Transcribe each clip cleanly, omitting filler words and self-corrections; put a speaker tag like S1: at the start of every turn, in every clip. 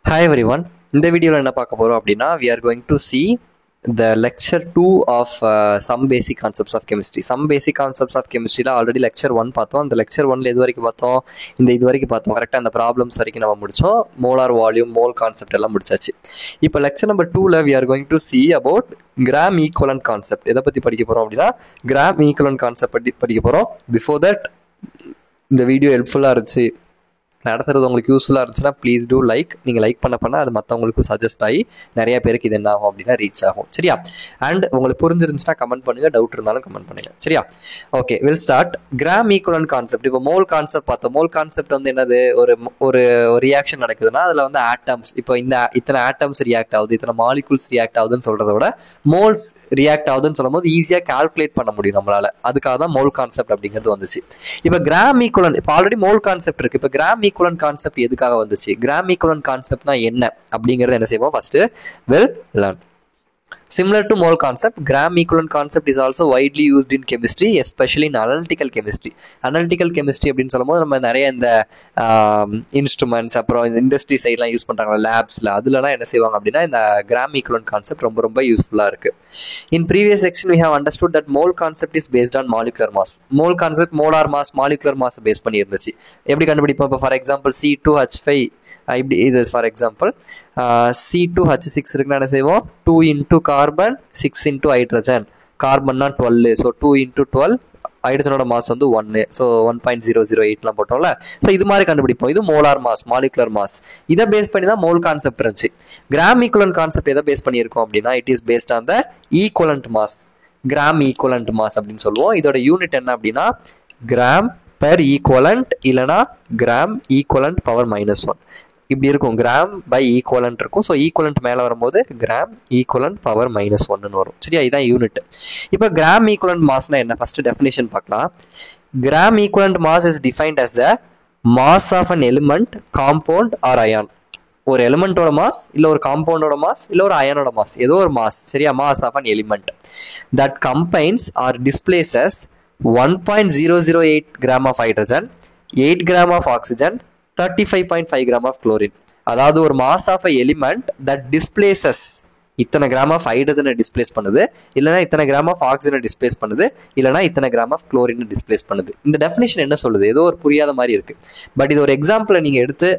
S1: Hi everyone. இந்த வீடியோல என்ன பார்க்க போறோம் அப்படின்னா we are going to see the lecture 2 of some basic concepts of chemistry. Some basic concepts of chemistry ல ஆல்ரெடி lecture 1 பார்த்தோம். அந்த lecture 1ல எது வரைக்கும் பார்த்தோம்? இது வரைக்கும் பார்த்தோம். கரெக்டாக அந்த ப்ராப்ளம்ஸ் வரைக்கும் நம்ம முடிச்சோம். மோலார் வால்யூம் மோல் கான்செப்ட் எல்லாம் முடிச்சாச்சு. இப்போ lecture number 2ல we are going to see about gram equivalent concept. எதை பற்றி படிக்க போறோம் அப்படின்னா gram equivalent concept பற்றி படிக்க போறோம். Before that இந்த வீடியோ ஹெல்ப்ஃபுல்லாக இருந்துச்சு, நடத்துறது உங்களுக்கு யூஸ்ஃபுல்லாக இருந்துச்சுன்னா ப்ளீஸ் டூ லைக். நீங்கள் லைக் பண்ண அது மற்றவங்களுக்கும் சஜஸ்ட் ஆகி நிறைய பேருக்கு இது என்ன ஆகும் அப்படின்னா ரீச் ஆகும். சரியா? அண்ட் உங்களுக்கு புரிஞ்சிருந்துச்சுன்னா கமெண்ட் பண்ணுங்கள், டவுட் இருந்தாலும் கமெண்ட் பண்ணுங்கள். சரியா? Okay, will start. Gram equivalent concept. இப்போ மோல் கான்செப்ட் பார்த்தோம். மோல் கான்செப்ட் வந்து என்னது? ஒரு ரியாக்ஷன் நடக்குதுன்னா அதில் வந்து ஆட்டம்ஸ், இப்போ இத்தனை ஆட்டம்ஸ் ரியாக்ட் ஆகுது, இத்தனை மாலிகூல்ஸ் ரியாக்ட் ஆகுதுன்னு சொல்கிறத விட மோல்ஸ் ரியாக்ட் ஆகுதுன்னு சொல்லும் போது ஈஸியாக கால்குலேட் பண்ண முடியும் நம்மளால. அதுக்காக தான் மோல் கான்செப்ட் அப்படிங்கிறது வந்துச்சு. இப்போ கிராம் ஈக்குவலன்ட், இப்போ ஆல்ரெடி மோல் கான்செப்ட் இருக்கு. இப்போ கிராம் ஈக்குவலன்ட் கான்செப்ட் எதுக்காக வந்துச்சு? கிராம் ஈக்குவலன்ட் கான்செப்ட்னா என்ன அப்படிங்கறது என்ன செய்வோம்? First we'll learn. Similar to mole concept, gram equivalent concept is also widely used in chemistry, especially in analytical chemistry. Analytical chemistry அப்படின்னு சொல்லும்போது நம்ம நிறைய இந்த இன்ஸ்ட்ருமெண்ட்ஸ் அப்புறம் இண்டஸ்ட்ரி சைட்லாம் யூஸ் பண்ணுறாங்க லேப்ஸில், அதுலலாம் என்ன செய்வாங்க அப்படின்னா இந்த கிராம் ஈக்குவலன்ட் கான்செப்ட் ரொம்ப ரொம்ப யூஸ்ஃபுல்லாக இருக்குது. In previous section we have understood that mole concept is based on molecular mass. mole concept molar mass molecular mass base பண்ணி இருந்துச்சு. எப்படி கண்டுபிடிப்போம்? இப்போ ஃபார் எக்ஸாம்பிள் C2H5 இப்படி, இது ஃபார் எக்ஸாம்பிள் C2H6 இருக்குன்னா என்ன செய்வோம்? 2 into கார்பன் 6 into ஹைட்ரஜன். கார்பன்னா 12, ஸோ 2 into 12, ஹைட்ரஜனோட மாஸ் வந்து 1, ஸோ 1.008லாம் போட்டோம்ல. ஸோ இது மாதிரி கண்டுபிடிப்போம். இது மோலார் மாஸ், மாலிகுலர் மாஸ். இதை பேஸ் பண்ணி தான் மோல் கான்செப்ட் இருந்துச்சு. கிராம் ஈக்குவலன்ட் கான்செப்ட் எதை பேஸ் பண்ணியிருக்கோம் அப்படின்னா it is based on the equivalent mass, gram equivalent mass அப்படின்னு சொல்லுவோம். இதோட யூனிட் என்ன அப்படின்னா கிராம் பெர் ஈக்குவலன்ட், இல்லைனா கிராம் ஈக்குவலன்ட் பவர் -1 இப்படி இருக்கும். கிராம் பை ஈக்குவலன்ட் இருக்கும். ஸோ ஈக்குவலன்ட் மேலே வரும்போது கிராம் ஈக்குவலன்ட் பவர் -1 வரும். சரியா? இதுதான் யூனிட். இப்போ கிராம் ஈக்குவலன்ட் மாஸ்னா என்ன? ஃபர்ஸ்ட் டெஃபினேஷன் பார்க்கலாம். Gram equivalent mass is defined as the mass of an element, compound or ion. ஒரு எலிமெண்டோட மாஸ், இல்லை ஒரு காம்பவுண்டோட மாஸ், இல்லை ஒரு அயனோட மாஸ், ஏதோ ஒரு மாஸ். சரியா? Mass of an element that combines or displaces 1.008 gram of hydrogen, 8 gram of oxygen, 35.5 gram of chlorine. அதாவது ஒரு mass of a element that displaces இத்தனை கிராம் ஆஃப் ஹைட்ரஜனை டிஸ்பிளேஸ் பண்ணுது, இல்லைனா இத்தனை கிராம் ஆஃப் ஆக்சிஜனை டிஸ்பிளேஸ் பண்ணுது, இல்லைனா இத்தனை கிராம் ஆஃப் குளோரினை டிஸ்பிளேஸ் பண்ணுது. இந்த டெஃபினேஷன் என்ன சொல்லுது? ஏதோ ஒரு புரியாத மாதிரி இருக்கு. பட் இது ஒரு எக்ஸாம்பிளை நீங்கள் எடுத்து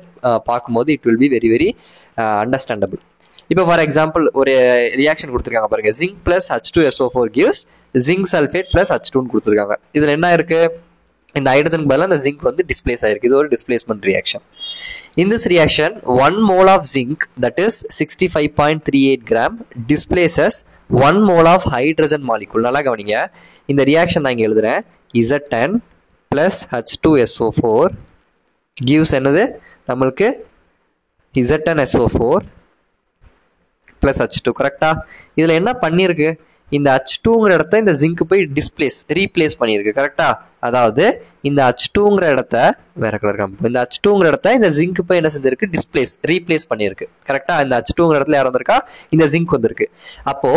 S1: பார்க்கும்போது it will be very very understandable. இப்போ ஃபார் எக்ஸாம்பிள் ஒரு ரியாக்ஷன் கொடுத்துருக்காங்க பாருங்க. Zinc plus H2SO4 gives zinc sulphate plus H2 கொடுத்துருக்காங்க. இதில் என்ன இருக்கு? இந்த ஹைட்ரஜன் பதிலாக இந்த ஜிங்க் வந்து டிஸ்பிளேஸ் ஆயிருக்கு. இது ஒரு displacement reaction. In this reaction 1 mole of zinc, that is 65.38 gram, displaces 1 mole of hydrogen molecule. நல்லா கவனிங்க. இந்த ரியாக்ஷன் நான் இங்கே எழுதுறேன். Z10 plus H2SO4 gives என்னது? நம்மளுக்கு Z10SO4 plus H2. கரெக்டா? இதில் என்ன பண்ணியிருக்கு? இந்த H2ங்கிற இடத்த இந்த ஜிங்க் போய் ரீப்ளேஸ் பண்ணியிருக்கு. கரெக்டா? அதாவது இந்த H2ங்கிற இடத்த வேற கலர் காமிப்போம். இந்த H2ங்கிற இடத்த இந்த ஜிங்க் போய் என்ன செஞ்சிருக்கு? ரீப்ளேஸ் பண்ணியிருக்கு. கரெக்டா? இந்த H2ங்கிற இடத்துல யார் வந்திருக்கா? இந்த ஜிங்க் வந்திருக்கு. அப்போ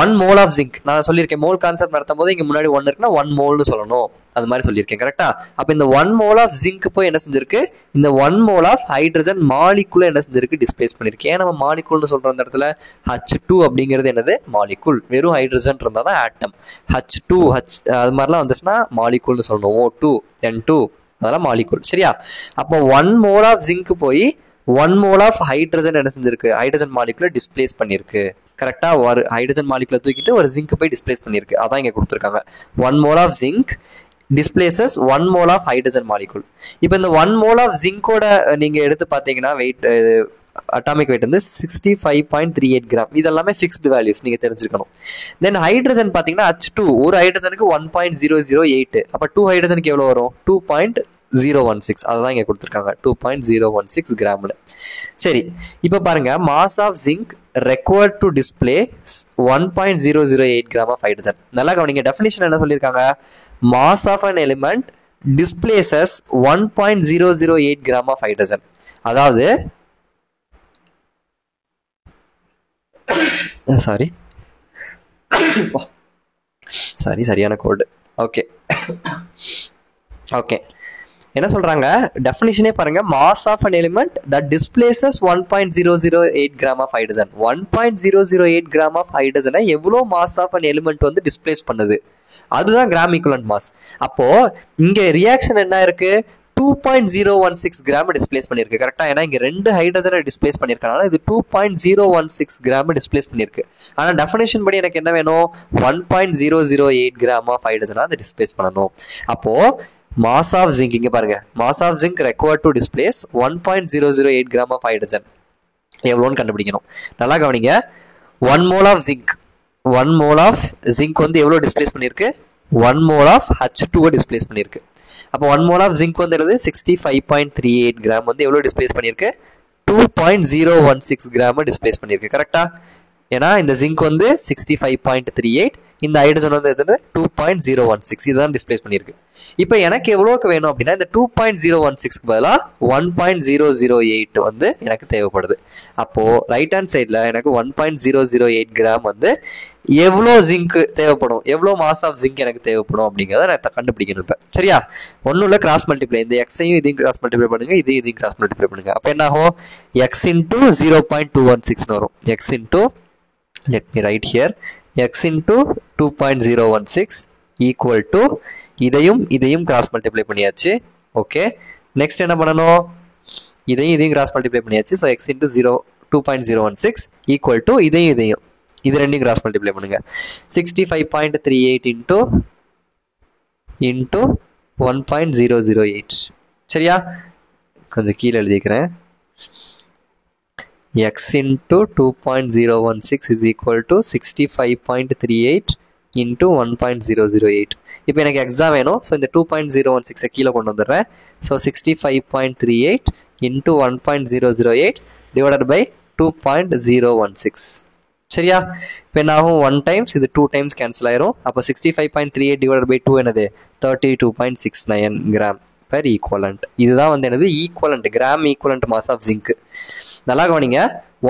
S1: 1 mole ஆஃப் ஜிங்க், நான் சொல்லியிருக்கேன் மோல் கான்செப்ட் நடத்தும் போது இங்க முன்னாடி 1 இருக்குன்னா 1 மோல்னு சொல்லணும். அது மாதிரி சொல்லியிருக்கேன். கரெக்டா? அப்ப இந்த 1 mole ஆஃப் ஜிங்க் போய் என்ன செஞ்சிருக்கு? இந்த 1 mole ஆஃப் ஹைட்ரஜன் மாலிகுல என்ன செஞ்சிருக்கு? டிஸ்பிளேஸ் பண்ணிருக்கு. ஏன் நம்ம மாலிகுல்னு சொல்றோம் அந்த இடத்துல? H2 அப்படிங்கிறது என்னது? மாலிகுல். வெறும் ஹைட்ரஜன் இருந்தா தான் ஆட்டம். H2 அது மாதிரிலாம் வந்துச்சுன்னா மாலிகுல்னு சொல்லணும். O2 N2 அதெல்லாம் மாலிகுல். சரியா? அப்போ 1 mole ஆஃப் ஜிங்க் போய் 1 mole ஆஃப் ஹைட்ரஜன் என்ன செஞ்சிருக்கு? ஹைட்ரஜன் மாலிகுல டிஸ்பிளேஸ் பண்ணிருக்கு. கரெக்டா? ஒரு ஹைட்ரஜன் மாலிகுல தூக்கிட்டு ஒரு ஜிங்க் போய் டிஸ்பிளேஸ் பண்ணிருக்கு. அதான் இங்க கொடுத்துருக்காங்க. 1 mole of zinc displaces 1 mole of hydrogen molecule. இப்போ இந்த 1 mole of zinc ஓட நீங்க எடுத்து பார்த்தீங்கன்னா வெயிட், அட்டாமிக் வெயிட் வந்து 65.38 கிராம். இதெல்லாமே ஃபிக்ஸ்டு வேல்யூஸ், நீங்க தெரிஞ்சுக்கணும். தென் ஹைட்ரஜன் பார்த்தீங்கன்னா H2, ஒரு ஹைட்ரஜனுக்கு 1.008. அப்போ 2 ஹைட்ரஜனுக்கு எவ்வளோ வரும்? 2.016. அதுதான் இங்கே கொடுத்துருக்காங்க, 2.016 கிராம்னு. சரி, இப்போ பாருங்க, mass of zinc required to display 1.008 gram of hydrogen. நல்லா கவனிங்க. டெஃபினிஷன் என்ன சொல்லியிருக்காங்க? mass of an element displaces 1.008 gram of hydrogen. அதாவது சரியான கோல்டு. ஓகே. என்ன சொல்றாங்க, டெஃபினிஷனே பாருங்க, mass of an element that displaces 1.008 gram of hydrogen. 1.008 gram of hydrogen எவ்வளோ மாஸ் ஆஃப் an element வந்து டிஸ்பிளேஸ் பண்ணுது, அதுதான் கிராம் ஈக்குவலன்ட் மாஸ். அப்போ இங்க ரியாக்ஷன் என்ன இருக்கு, 2.016 கிராம் டிஸ்பிளேஸ் பண்ணிருக்கு. கரெக்டா, ஏன்னா இங்க 2 ஹைட்ரஜனை டிஸ்பிளேஸ் பண்ணிருக்கனால இது 2.016 கிராம் டிஸ்பிளேஸ் பண்ணிருக்கு. ஆனா டெஃபினேஷன் படி எனக்கு என்ன வேணும், 1.008 கிராம் ஆஃப் ஹைட்ரஜனை அதை டிஸ்பிளேஸ் பண்ணணும். அப்போ mass of zinc, இங்க பாருங்க, mass of zinc required to displace 1.008 gram of hydrogen எவ்வளோன்னு கண்டுபிடிக்கணும். நல்லா கவனிங்க, 1 mole of zinc, 1 mole of zinc வந்து எவ்வளோ டிஸ்பிளேஸ் பண்ணியிருக்கு, 1 mole of H2 டிஸ்பிளேஸ் பண்ணியிருக்கு. அப்போ 1 mole of zinc வந்து எழுது 65.38 கிராம் வந்து எவ்வளோ டிஸ்பிளேஸ் பண்ணியிருக்கு, 2.016 கிராம் டிஸ்பிளேஸ் பண்ணியிருக்கு. கரெக்டா, ஏன்னா இந்த ஜிங்க் வந்து 65.38, இந்த ஹைட்ரஜன் வந்து எது 2.016, இதுதான் டிஸ்பிளேஸ் பண்ணியிருக்கு. இப்போ எனக்கு எவ்வளோக்கு வேணும் அப்படின்னா, இந்த 2.016க்கு பதிலாக 1.008 வந்து எனக்கு தேவைப்படுது. அப்போது ரைட் ஹேண்ட் சைடில் எனக்கு 1.008 கிராம் வந்து எவ்வளோ ஜிங்க் தேவைப்படும், எவ்வளோ மாஸ் ஆஃப் ஜிங்க் எனக்கு தேவைப்படும் அப்படிங்கிறத நான் கண்டுபிடிக்கணும். இப்போ சரியா, ஒன்றும் இல்லை, கிராஸ் மல்டிப்ளை, இந்த எக்ஸையும் இதையும் கிராஸ் மல்டிப்ளை பண்ணுங்க, இதையும் கிராஸ் மல்டிப்ளை பண்ணுங்க. அப்போ என்ன ஆகும், எக்ஸ் இன்டூ 0.216 வரும். X into, let me write here, x into 2.016 equal to இதையும் கிராஸ் மல்டிப்ளை பண்ணியாச்சு. ஓகே, நெக்ஸ்ட் என்ன பண்ணணும், இதையும் கிராஸ் மல்டிப்ளை பண்ணியாச்சு. So x into 2.016 equal to இதையும் இது ரெண்டையும் கிராஸ் மல்டிப்ளை பண்ணுங்க. 65.38 into 1.008. சரியா, கொஞ்சம் கீழே எழுதிக்கிறேன். x into 2.016 is equal to 65.38 into 1.008. இப்போ எனக்கு எக்ஸாம் வேணும். ஸோ இந்த 2.016 கீழே கொண்டு வந்துடுறேன். So 65.38 into 1.008 divided by 2.016. சரியா, இப்போ என்ன ஆகும், 1 times இது 2 times கேன்சல் ஆயிரும். அப்போ 65.38 divided by 2 என்னது 32.69 கிராம் per equivalent. இதுதான் வந்து என்னது equivalent, gram equivalent mass of zinc. நல்லா கவனிங்க,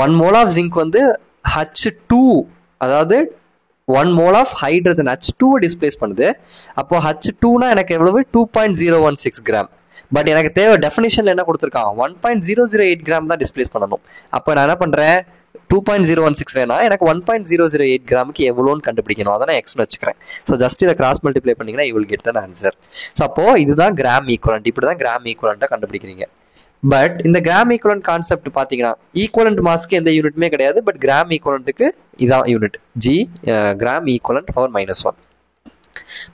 S1: 1 mole of zinc வந்து H2, அதாவது 1 mole of hydrogen H2 displays பண்ணுது. அப்போ H2னா எனக்கு எவ்வளவு, 2.016 கிராம். பட் எனக்கு தேவை, டெஃபினிஷன்ல என்ன கொடுத்துருக்கான், 1.008 கிராம் தான் டிஸ்பிளேஸ் பண்ணணும். அப்போ நான் என்ன பண்றேன், 2.016 வேணா, எனக்கு 1.008 கிராமுக்கு எவ்வளோன்னு கண்டுபிடிக்கணும், அதை நான் எக்ஸ்னு வச்சுக்கிறேன். ஸோ ஜஸ்ட் இதை கிராஸ் மல்டிப்ளை பண்ணிங்கன்னா you will get an answer. So அப்போ இதுதான் கிராம் ஈக்குவலண்ட், இப்படி தான் கிராம் ஈக்குவலண்ட்டாக கண்டுபிடிக்கிறீங்க. பட் இந்த கிராம் ஈக்குவலண்ட் கான்செப்ட் பார்த்தீங்கன்னா, ஈக்குவலண்ட் மாஸ்க்கு எந்த யூனிட்டுமே கிடையாது, பட் கிராம் ஈக்குவலண்ட்டுக்கு இதான் unit, G gram equivalent power -1.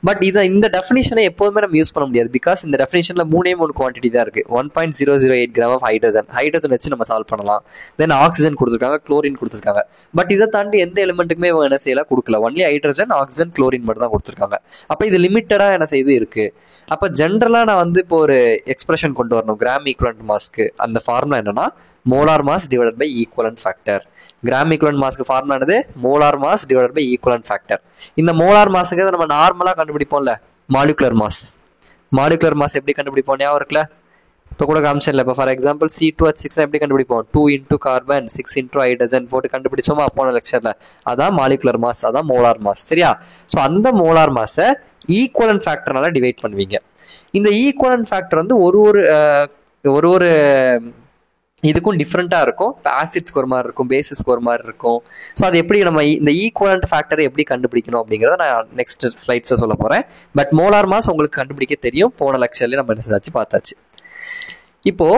S1: But இந்த டெஃபினிஷனை எப்போதுமே நம்ம யூஸ் பண்ண முடியாது, பிகாஸ் இந்த டெஃபினிஷன்ல 3 குவான்டிட்டி தான் இருக்கு. 1.008 கிராம் ஆஃப் ஹைட்ரஜன் வச்சு நம்ம சால்வ் பண்ணலாம். தென் ஆக்சிஜன் கொடுத்துருக்காங்க, குளோரின் கொடுத்துருக்காங்க. பட் இதை தாண்டி எந்த எலிமெண்ட்டுக்குமே என்ன செய்யலாம், கொடுக்கல. ஒன்லி ஹைட்ரஜன், ஆக்சிஜன், குளோரின் மட்டும் தான் கொடுத்துருக்காங்க. அப்போ இது லிமிட்டடா என்ன செய்து இருக்கு. அப்போ ஜென்ரலா நான் வந்து இப்போ ஒரு எக்ஸ்பிரஷன் கொண்டு வரணும் கிராம் ஈக்குவலண்ட் மாஸ்க்கு. அந்த ஃபார்முலா என்னன்னா, molar mass divided by equivalent factor. Gram equivalent மாஸ்க்கு ஃபார்முலா என்னது, molar mass divided by equivalent factor. இந்த மோலார் மாஸுக்கு நம்ம நார்மலா கண்டுபிடிப்போம்ல, மாலிகுலர் மாஸ். மாலிகுலர் மாஸ் எப்படி கண்டுபிடிப்போம் ஞாபகம் இருக்குல்ல, இப்போ கூட காமிச்சேன்ல. இப்போ ஃபார் எக்ஸாம்பிள் C2H6 எப்படி கண்டுபிடிப்போம், 2 into கார்பன் 6 into ஹைட்ரஜன் போட்டு கண்டுபிடிச்சோமா போன லெக்சர்ல. அதான் மாலிகுலர் மாஸ், அதான் மோலார் மாஸ். சரியா, ஸோ அந்த மோலார் மாஸை ஈக்குவலண்ட் ஃபேக்டர்னால டிவைட் பண்ணுவீங்க. இந்த ஈக்குவலண்ட் ஃபேக்டர் வந்து ஒரு இதுக்கும் டிஃப்ரெண்ட்டாக இருக்கும். இப்போ ஆசிட்ஸ்க்கு ஒரு மாதிரி இருக்கும், பேசிஸ்க்கு ஒரு மாதிரி இருக்கும். ஸோ அது எப்படி நம்ம இந்த ஈக்குவலண்ட் ஃபேக்டரை எப்படி கண்டுபிடிக்கணும் அப்படிங்கிறத நான் நெக்ஸ்ட் ஸ்லைட்ஸை சொல்ல போகிறேன். பட் மோலார் மாஸ் உங்களுக்கு கண்டுபிடிக்க தெரியும், போன லெக்சர்லேயே நம்ம என்ன பார்த்தாச்சு. இப்போ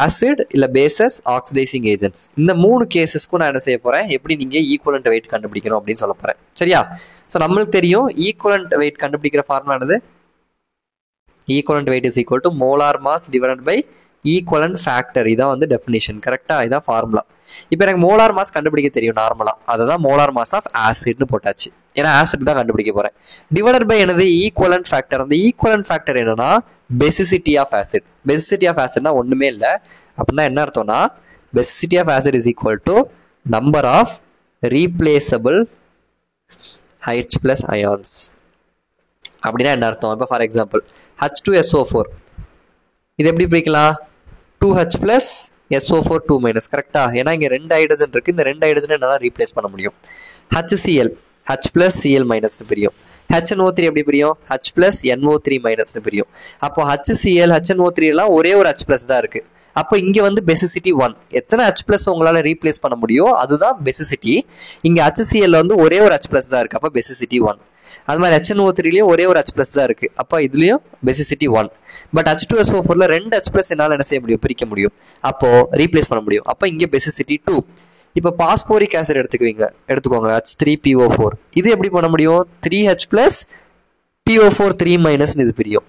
S1: ஆசிட் இல்லை பேசஸ், ஆக்சிடைசிங் ஏஜென்ட்ஸ், இந்த 3 கேசஸ்க்கும் நான் என்ன செய்ய போகிறேன், எப்படி நீங்கள் ஈக்குவலண்ட் வெயிட் கண்டுபிடிக்கணும் அப்படின்னு சொல்ல போகிறேன். சரியா, ஸோ நம்மளுக்கு தெரியும் ஈக்குவலண்ட் வெயிட் கண்டுபிடிக்கிற ஃபார்முலானது, equivalent weight is equal to molar mass divided by equivalent factor. இதான் வந்து டெஃபினிஷன். கரெக்டா, இதான் ஃபார்முலா. இப்போ எனக்கு மோலார் மாஸ் கண்டுபிடிக்க தெரியும் நார்மலா, அதை தான் மோலார் மாஸ் ஆஃப் ஆசிட்னு போட்டாச்சு. ஏன்னா ஆசிட் தான் கண்டுபிடிக்க போறேன். டிவைடட் பை என்னது, ஈக்குவலண்ட் ஃபேக்டர். அந்த ஈக்குவலண்ட் ஃபேக்டர் என்னன்னா basicity of acid. Basicity of ஆசிட்னா ஒண்ணுமே இல்லை. அப்படின்னா என்ன அர்த்தம்னா, basicity of acid is equal to number of replaceable H plus ions. அப்படின்னா என்ன அர்த்தம், இப்போ ஃபார் எக்ஸாம்பிள் H2SO4 இது எப்படி பிரிக்கலாம், 2H plus SO4 2 minus. கரெக்டா, ஏன்னா இங்க 2 ஹைட்ரஜன் இருக்கு, இந்த 2 ஹைட்ரஜனை என்னால ரீப்ளேஸ் பண்ண முடியும். HCl H plus Cl minus பிரியும். HNO3 எப்படி பிரியும்? H plus NO3 minus பிரியும். அப்போ HCl HNO3 எல்லாம் ஒரே ஒரு H plus தான் இருக்கு. அப்போ இங்க வந்து பேசிசிட்டி 1. எத்தனை H plus உங்களால ரீப்ளேஸ் பண்ண முடியும் அதுதான் பேசிசிட்டி. இங்க HCl வந்து ஒரே ஒரு H plus தான் இருக்கு. அப்போ பேசிசிட்டி 1. அது மாதிரி HNO3லயும் ஒரே ஒரு H plus தான் இருக்கு. அப்போ இதுலயும் பேசிசிட்டி 1. பட் H2SO4ல ரெண்டு H plus என்னால என்ன செய்ய முடியும்? பிரிக்க முடியும். அப்போ ரீப்ளேஸ் பண்ண முடியும். அப்போ இங்க பேசிசிட்டி 2. இப்போ பாஸ்போரிக் ஆசிட் எடுத்துக்கோங்க H3PO4. இது எப்படி பண்ண முடியும்? 3H plus PO4 3 minus இது பிரியும்.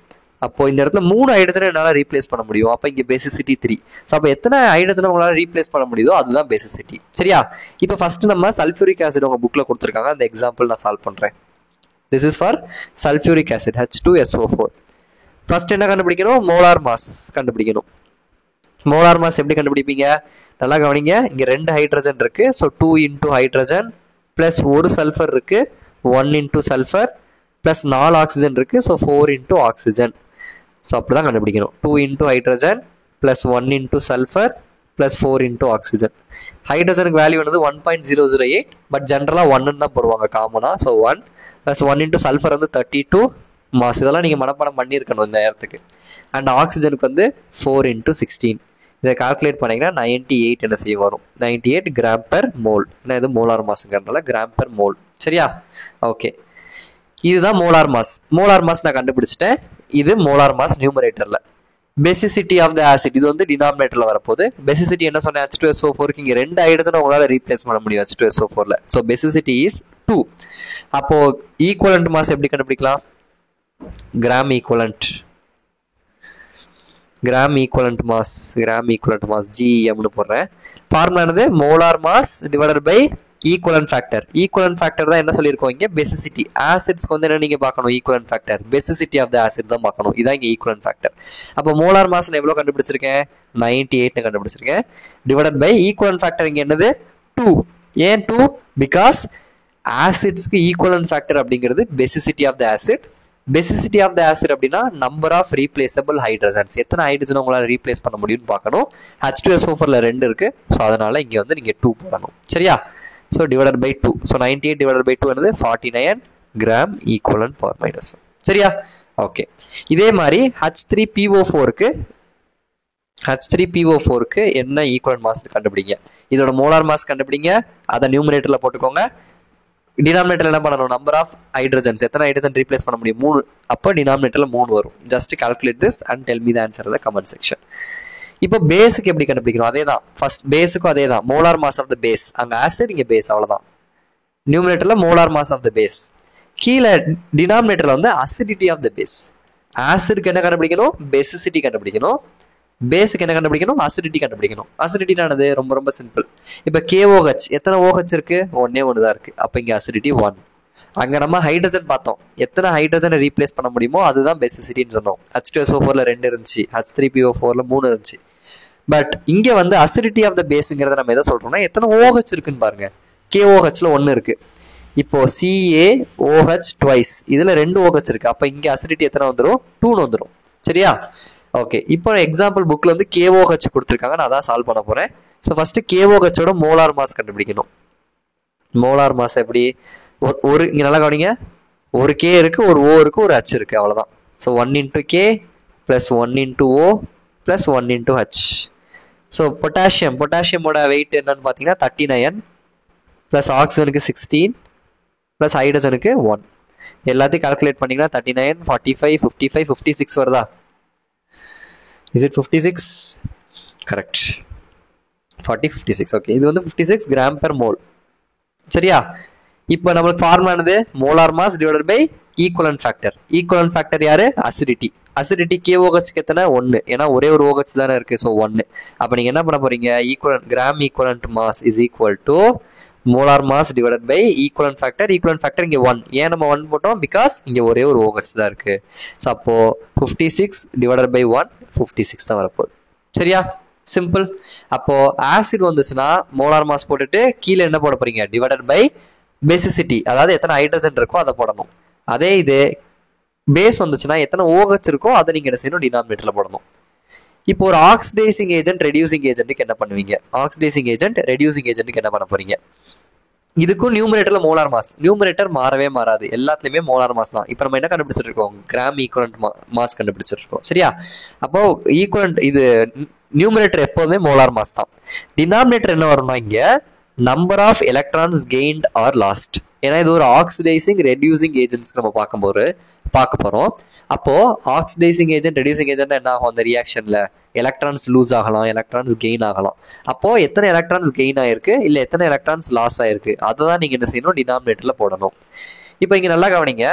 S1: அப்போ இந்த இடத்துல 3 ஹைட்ரஜனை என்னால ரீப்ளேஸ் பண்ண முடியும். அப்போ இங்க பேசிசிட்டி 3. ஸோ அப்போ எத்தனை ஹைட்ரஜனை உங்களால ரீப்ளேஸ் பண்ண முடியுதோ அதுதான் பேசிசிட்டி. சரியா? இப்போ ஃபர்ஸ்ட் நம்ம சல்ஃபியூரிக் ஆசிட் உங்க புக்ல கொடுத்துருக்காங்க. அந்த எக்ஸாம்பிள் நான் சால்வ் பண்றேன். This is for sulphuric acid H2SO4. First என்ன கண்டுபிடிக்கணும்? மோலார் மாஸ் கண்டுபிடிக்கணும். மோலார் மாஸ் எப்படி கண்டுபிடிப்பீங்க? நல்லா கவனிங்க. இங்க 2 ஹைட்ரஜன் இருக்கு. So 2 into hydrogen plus 1 sulphur இருக்கு. 1 into சல்ஃபர் பிளஸ் 4 ஆக்சிஜன் இருக்கு. So 4 into oxygen. ஸோ அப்படிதான் கண்டுபிடிக்கணும். 2 into hydrogen plus 1 into sulphur plus 4 into oxygen. ஹைட்ரஜனுக்கு வேல்யூ வந்து 1.008. பட் ஜென்ரலா 1 தான் போடுவாங்க காமனா. ஸோ 1 பிளஸ் 1 into சல்ஃபர் வந்து 32 மாஸ். இதெல்லாம் நீங்க மனப்பாடம் பண்ணியிருக்கணும் இந்த நேரத்துக்கு. அண்ட் ஆக்சிஜனுக்கு வந்து 4 into 16. இதை கால்குலேட் பண்ணீங்கன்னா 98 என்ன செய்ய வரும்? 98 கிராம் பெர் மோல். ஏன்னா இது மோலார் மாஸ்ங்கிறதுனால கிராம் பெர் மோல். சரியா? ஓகே, இதுதான் மோலார் மாஸ். மோலார் மாஸ் நான் கண்டுபிடிச்சிட்டேன். இது மோலார் மாஸ் நியூமரேட்டர்ல. பேசிசிட்டி ஆஃப் த ஆசிட் இது வந்து டினாமினேட்டர்ல வரப்போகுது. பேசிசிட்டி என்ன சொன்னேன்? H2SO4க்கு இங்க 2 ஹைட்ரஜன் உங்களால ரீப்ளேஸ் பண்ண முடியும் H2SO4ல. So basicity is 2. அப்போ ஈக்குவலண்ட் மாஸ் எப்படி கண்டுபிடிக்கலாம்? கிராம் ஈக்குவலண்ட் மாஸ் GEMனு போடுறேன். ஃபார்முலா என்னது? Molar mass divided by equivalent factor. Equivalent factor தான் என்ன சொல்லியிருக்கோம் இங்க? பேசிசிட்டி. ஆசிட்ஸ்க்கு வந்து என்ன நீங்க பார்க்கணும்? Equivalent factor. Basicity of the acid தான் பார்க்கணும். இதான் இங்க ஈக்குவலன்ட் ஃபேக்டர். அப்போ மோலார் மாஸ் எவ்வளவு கண்டுபிடிச்சிருக்கேன்? 98 கண்டுபிடிச்சிருக்கேன். டிவைடட் பை ஈக்குவலன்ட் ஃபேக்டர் இங்க என்னது? 2. ஏன் 2? பிகாஸ் ஆசிட்ஸ்க்கு ஈக்குவலன்ட் ஃபேக்டர் அப்படிங்கிறது basicity of the acid. Basicity of the acid அப்படின்னா நம்பர் ஆஃப் ரீப்ளேசபிள் ஹைட்ரஜன்ஸ். எத்தனை ஹைட்ரஜன் உங்களால ரீப்ளேஸ் பண்ண முடியும்னு பார்க்கணும். H2SO4ல 2 இருக்கு. ஸோ அதனால இங்க வந்து நீங்க 2 போடணும். சரியா? So divided by 2. So 98 divided by 2 என்னது? 49 கிராம் ஈக்குவலன்ட் பவர் மைனஸ். சரியா? ஓகே, இதே மாதிரி H3PO4க்கு என்ன ஈக்குவலன்ட் மாஸ் கண்டுபிடிங்க. இதோட மோலார் மாஸ் கண்டுபிடிங்க. அதை நியூமரேட்டர்ல போட்டுக்கோங்க. டினாமினேட்டர் என்ன பண்ணணும்? Number of hydrogens. எத்தனை ஹைட்ரஜன் ரீப்ளேஸ் பண்ண முடியும்? 3. அப்போ டினாமினேட்டர்ல 3 வரும். Just calculate this and tell me the answer in the comment section. இப்போ பேஸுக்கு எப்படி கண்டுபிடிக்கணும்? அதே தான். ஃபர்ஸ்ட் பேஸுக்கும் அதே தான். Molar mass of the base. அங்க ஆசிட், இங்க பேஸ். அவ்வளவுதான். நியூமரேட்டர்ல molar mass of the base. கீழே டினாமினேட்டர்ல வந்து அசிடிட்டி ஆஃப் த பேஸ். ஆசிட்க்கு என்ன கண்டுபிடிக்கணும்? பேசிசிட்டி கண்டுபிடிக்கணும். பேஸுக்கு என்ன கண்டுபிடிக்கணும்? அசிடிட்டி கண்டுபிடிக்கணும். அசிடிட்டினானது ரொம்ப ரொம்ப சிம்பிள். இப்போ KOH எத்தனை OH இருக்கு? ஒன்னே ஒன்று தான் இருக்கு. அப்போ இங்க அசிடிட்டி 1. அங்க நம்ம ஹைட்ரஜன் பார்த்தோம். எத்தனை ஹைட்ரஜனை ரீப்ளேஸ் பண்ண முடியுமோ அதுதான் பேசிசிட்டின்னு சொன்னோம். H2SO4ல 2 இருந்துச்சு. H3PO4ல 3 இருந்துச்சு. பட் இங்க வந்து அசிடிட்டி ஆஃப் த பேஸ்ங்கிறத நம்ம எதை சொல்றோம்னா எத்தனை OH இருக்குன்னு பாருங்க. KOHல 1 இருக்கு. இப்போ CaOH ட்வைஸ். இதுல 2 OH இருக்கு. அப்ப இங்க அசிடிட்டி எத்தனை வந்துடும்? 2 வந்துடும். சரியா? ஓகே, இப்போ எக்ஸாம்பிள் புக்ல வந்து KOH கொடுத்துருக்காங்க. நான் அதான் சால்வ் பண்ண போறேன். ஸோ ஃபர்ஸ்ட் KOHோட மோலார் மாஸ் கண்டுபிடிக்கணும். மோலார் மாஸ் எப்படி? ஒரு இங்க நல்லா கவனிங்க. ஒரு K இருக்கு, ஒரு O இருக்கு, ஒரு H இருக்கு. அவ்வளவுதான். So 1 into K plus 1 into O plus 1 into H. So பொட்டாசியமோட வெயிட் என்னன்னு பார்த்தீங்கன்னா 39 பிளஸ் ஆக்சிஜனுக்கு 16 பிளஸ் ஹைட்ரஜனுக்கு 1. எல்லாத்தையும் கால்குலேட் பண்ணீங்கன்னா 39, 45, 55, 56 வருதா? Is it 56? Correct. 40, 56. Okay, இது வந்து 56 கிராம் பெர் மோல். சரியா? இப்போ நம்மளுக்கு ஃபார்முலா என்னது? Molar mass divided by equivalent factor. Equivalent factor யாரு? அசிடிட்டி. அசிடிட்டி KOH எத்தனை? 1. ஏன்னா ஒரே ஒரு OH தானே இருக்கு. ஸோ 1. அப்போ நீங்க என்ன பண்ண போறீங்க? Gram equivalent mass is equal to molar mass divided by equivalent factor. Equivalent factor இங்க 1. ஏன் நம்ம 1 போட்டோம்? பிகாஸ் இங்க ஒரே ஒரு OH தான் இருக்கு. ஸோ அப்போ 56 டிவைடட் பை 1 56 தான் வரப்போகுது. சரியா? சிம்பிள். அப்போ ஆசிட் வந்துச்சுன்னா மோலார் மாஸ் போட்டுட்டு கீழே என்ன போட போறீங்க? டிவைடட் பை பேசிசிட்டி, அதாவது எத்தனை ஹைட்ரஜன் இருக்கோ அதை போடணும். அதே இது பேஸ் வந்துச்சுன்னா எத்தனை OH இருக்கோ அதை நீங்க என்ன செய்யணும்? டினாமினேட்டர்ல போடணும். இப்போ ஒரு ஆக்சிடைசிங் ஏஜென்ட் ரெடியூசிங் ஏஜென்ட்டுக்கு என்ன பண்ணுவீங்க? ஆக்சிடைசிங் ஏஜென்ட் ரெடியூசிங் ஏஜென்ட்டுக்கு என்ன பண்ண போறீங்க? இதுக்கும் நியூமரேட்டர்ல மோலார் மாஸ், நியூமரேட்டர் மாறவே மாறாது, எல்லாத்துலயுமே மோலார் மாஸ் தான். இப்போ நம்ம என்ன கண்டுபிடிச்சிட்டு இருக்கோம், கிராம் ஈக்குவலன்ட் மாஸ் கண்டுபிடிச்சிட்டு இருக்கோம். சரியா? அப்போ ஈக்குவலன்ட் இது நியூமரேட்டர் எப்போதுமே மோலார் மாஸ் தான். டினாமினேட்டர் என்ன வரும்னா இங்க number of electrons gained or lost. ஏன்னா இது ஒரு ஆக்சிடைசிங் ரெடியூசிங் ஏஜென்ட்ஸ் நம்ம பார்க்க போறோம். அப்போ ஆக்சிடைசிங் ஏஜென்ட் ரெடியூசிங் ஏஜென்ட் என்ன ஆகும், அந்த ரியாக்ஷன்ல எலக்ட்ரான்ஸ் லூஸ் ஆகலாம், எலக்ட்ரான்ஸ் கெயின் ஆகலாம். அப்போ எத்தனை எலக்ட்ரான்ஸ் கெயின் ஆயிருக்கு இல்ல எத்தனை எலக்ட்ரான்ஸ் லாஸ் ஆயிருக்கு அதை தான் நீங்க என்ன செய்யணும், டினாமினேட்டர்ல போடணும். இப்போ இங்க நல்லா கவனிங்க,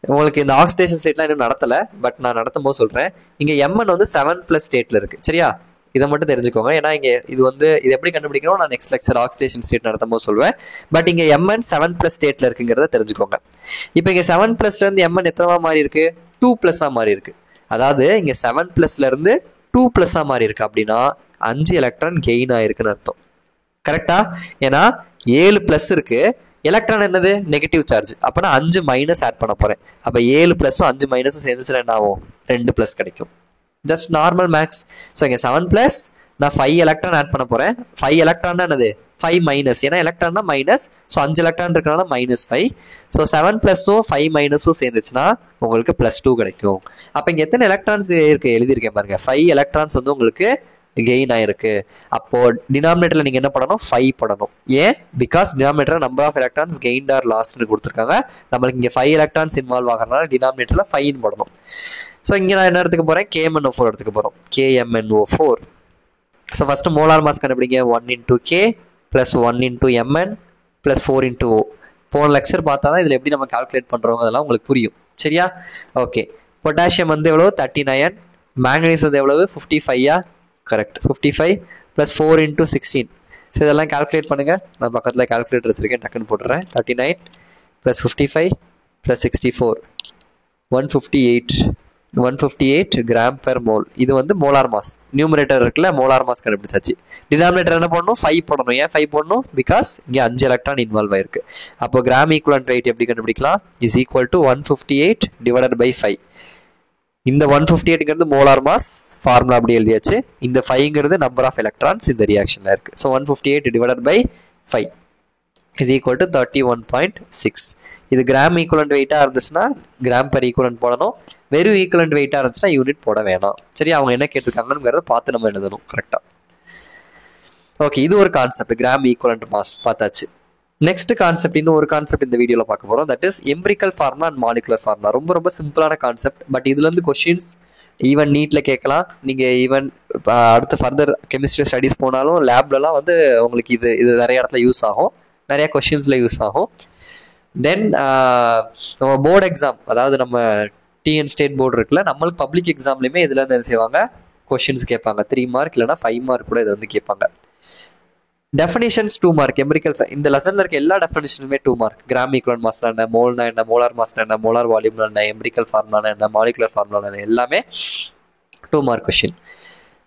S1: உங்களுக்கு இந்த ஆக்சிடேஷன் ஸ்டேட்லாம் இன்னும் நடத்தல, பட் நான் நடத்தும் போது சொல்றேன். இங்க Mn வந்து 7+ ஸ்டேட்ல இருக்கு. சரியா? இதை மட்டும் தெரிஞ்சுக்கோங்க. ஏன்னா இங்க இது எப்படி கண்டுபிடிக்கணும் நான் நெக்ஸ்ட் லெக்சர் ஆக்சிடேஷன் ஸ்டேட் நடத்தும் போது சொல்வேன். பட் இங்க Mn 7+ ஸ்டேட்ல இருக்குங்கிறத தெரிஞ்சுக்கோங்க. இப்போ இங்க 7+ இருந்து Mn எத்தனை மாறி இருக்கு, 2+ மாறி இருக்கு. அதாவது இங்க 7+ இருந்து 2+ மாறி இருக்கு. அப்படின்னா 5 எலக்ட்ரான் கெயின் ஆயிருக்குன்னு அர்த்தம். கரெக்டா? ஏன்னா 7+ இருக்கு, எலக்ட்ரான் என்னது நெகட்டிவ் சார்ஜ், அப்பனா 5 மைனஸ் ஆட் பண்ண போறேன். அப்ப 7+ம் 5 மைனஸும் சேர்ந்துச்சுன்னா என்ன ஆகும், 2+ கிடைக்கும். Just normal maths. ஸோ இங்க 7+, நான் 5 எலக்ட்ரான் ஆட் பண்ண போறேன். 5 எலக்ட்ரான் என்னது 5 மைனஸ், ஏன்னா எலக்ட்ரான்னா மைனஸ். ஸோ 5 எலக்ட்ரான் இருக்கனால -5. ஸோ 7+ம் 5 மைனஸும் சேர்ந்துச்சுன்னா உங்களுக்கு +2 கிடைக்கும். அப்ப இங்க எத்தனை எலக்ட்ரான்ஸ் இருக்கு எழுதியிருக்கேன் பாருங்க, 5 எலக்ட்ரான்ஸ் வந்து உங்களுக்கு கெயின் ஆயிருக்கு. அப்போ டினாமினேட்டர்ல நீங்க என்ன பண்ணணும், 5 பண்ணணும். ஏன்? Because denominator number of electrons gained or லாஸ்ட்னு கொடுத்துருக்காங்க. நம்மளுக்கு இங்க 5 எலக்ட்ரான்ஸ் இன்வால்வ் ஆகிறதுனால டினாமினேட்டர்ல 5 போடணும். ஸோ இங்க நான் என்ன எடுத்துக்க போறேன், KMnO4 எடுத்துக்க போறோம். KMnO4. So first molar mass கண்டுபிடிங்க. 1 × K + 1 × Mn + 4 × O. போன லெக்சர் பார்த்தா தான் இதுல எப்படி நம்ம கால்குலேட் பண்றோம் அதெல்லாம் உங்களுக்கு புரியும். சரியா? ஓகே. பொட்டாசியம் வந்து எவ்வளவு 39, மேங்கனீஸ் வந்து எவ்வளவு 55. கரெக்ட், 55 + 4 × 16. ஸோ இதெல்லாம் கால்குலேட் பண்ணுங்க. நான் பக்கத்தில் கால்குலேட்டர் வச்சிருக்கேன், டக்குன்னு போட்டுறேன். 39 + 55 + 64 158 கிராம் பெர் மோல். இது வந்து மோலார் மாஸ். நியூமரேட்டர் இருக்குல்ல, மோலார் மாஸ் கண்டுபிடிச்சாச்சு. டினாமினேட்டர் என்ன பண்ணணும், 5 போடணும். ஏன் 5 போடணும், பிகாஸ் இங்க 5 எலக்ட்ரான் இன்வால்வ் ஆயிருக்கு. அப்போ கிராம் ஈக்குவலன்ட் வெயிட் எப்படி கண்டுபிடிக்கலாம், இஸ் ஈக்குவல் டு 158 / 5. இந்த 158ங்கிறது மோலார் மாஸ், ஃபார்முலா அப்படி எழுதியாச்சு. இந்த 5ங்கிறது நம்பர் ஆஃப் எலக்ட்ரான்ஸ் இந்த ரியாக்ஷன்ல இருக்கு. So 158 / 5 is equal to 31.6. இது கிராம் ஈக்குவலன்ட் வெயிட்டா இருந்துச்சுன்னா கிராம் பெர் ஈக்குவலன்ட் போடணும். வெறும் ஈக்குவலன்ட் வெயிட்டா இருந்துச்சுன்னா யூனிட் போட வேணாம். சரி, அவங்க என்ன கேட்டிருக்காங்கிறத பார்த்து நம்ம எழுதணும் கரெக்டா. ஓகே, இது ஒரு கான்செப்ட், கிராம் ஈக்குவலன்ட் மாஸ் பார்த்தாச்சு. நெக்ஸ்ட் கான்செப்ட், இன்னும் ஒரு கான்செப்ட் இந்த வீடியோல பார்க்க போறோம். That is empirical formula and molecular formula. ரொம்ப ரொம்ப சிம்பிளான கான்செப்ட், பட் இதுல இருந்து கொஸ்டின்ஸ் ஈவன் நீட்ல கேட்கலாம். நீங்க ஈவன் அடுத்த ஃபர்தர் கெமிஸ்ட்ரி ஸ்டடிஸ் போனாலும் லேப்லலாம் வந்து உங்களுக்கு இது நிறைய இடத்துல யூஸ் ஆகும், நிறைய கொஸ்டின்ஸ்ல யூஸ் ஆகும். தென் நம்ம போர்டு எக்ஸாம், அதாவது நம்ம டிஎன் ஸ்டேட் போர்டு இருக்குல்ல, நம்மளுக்கு பப்ளிக் எக்ஸாம்லையுமே இதுல இருந்து என்ன செய்வாங்க, கொஸ்டின்ஸ் கேட்பாங்க. 3 மார்க் இல்லைன்னா 5 மார்க் கூட இதை வந்து கேட்பாங்க. Definitions 2 mark. எம்பிரிக்கல் இந்த லெசன்ல இருக்க எல்லா டெஃபினிஷனுமே 2 மார்க். கிராம் ஈக்குவலன்ட் மாஸ்னா என்ன, மோல்னா என்ன, மோலார் மாஸ்னா என்ன, மோலார் வால்யூம்னா என்ன, எம்பிரிக்கல் ஃபார்முலா என்ன, மாலிகுலர் ஃபார்முலா என்ன, எல்லாமே 2 மார்க் கொஸ்டின்.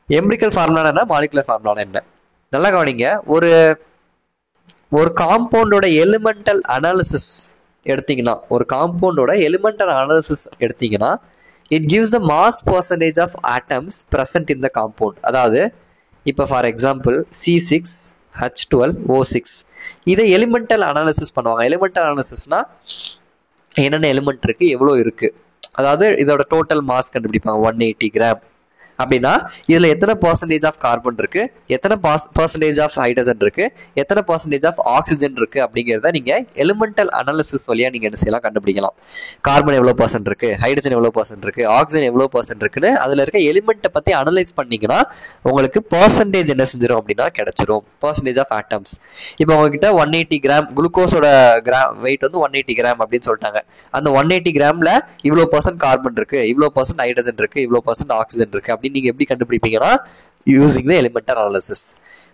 S1: எம்பிரிக்கல் ஃபார்முலா என்ன, மாலிகுலர் ஃபார்முலா என்ன, நல்லா கவனிங்க. ஒரு காம்பவுண்டோட எலிமெண்டல் அனாலிசிஸ் எடுத்தீங்கன்னா, it gives the mass percentage of atoms present in the compound. அதாவது இப்போ ஃபார் எக்ஸாம்பிள் C6H12O6 இதை எலிமெண்டல் அனாலிசிஸ் பண்ணுவாங்க. எலிமெண்டல் அனாலிசிஸ்னா என்னென்ன எலிமெண்ட் இருக்கு, எவ்வளோ இருக்கு, அதாவது இதோட டோட்டல் மாஸ் கண்டுபிடிப்பாங்க. 180 கிராம் அப்படின்னா இதுல எத்தனை பர்சன்டேஜ் ஆஃப் கார்பன் இருக்கு, எத்தனை பர்சன்டேஜ் ஆஃப் ஹைட்ரஜன் இருக்கு, எத்தனை பர்சன்டேஜ் ஆஃப் ஆக்சிஜன் இருக்கு அப்படிங்கிறத நீங்க எலிமெண்டல் அனாலிசிஸ் வழியா நீங்க என்ன செய்யலாம், கண்டுபிடிக்கலாம். கார்பன் எவ்வளவு % இருக்கு, ஹைட்ரஜன் எவ்வளவு % இருக்கு, ஆக்சிஜன் எவ்வளவு % இருக்குன்னு அதுல இருக்க எலிமெண்ட்டை பத்தி அனலைஸ் பண்ணீங்கன்னா உங்களுக்கு பர்சன்டேஜ் என்ன செஞ்சிடும் அப்படின்னா கிடைச்சிரும், பர்சன்டேஜ் ஆஃப் ஆட்டம்ஸ். இப்போ உங்ககிட்ட 180 கிராம் குளுக்கோஸோட வெயிட் வந்து 180 கிராம் அப்படின்னு சொல்லிட்டாங்க. அந்த 180 கிராம்ல இவ்வளவு % கார்பன் இருக்கு, இவ்வளவு % ஹைட்ரஜன் இருக்கு, இவ்வளவு % ஆக்சிஜன் இருக்கு. நீங்க எப்படி கண்டுபிடிப்பீங்கன்னா using the elemental analysis.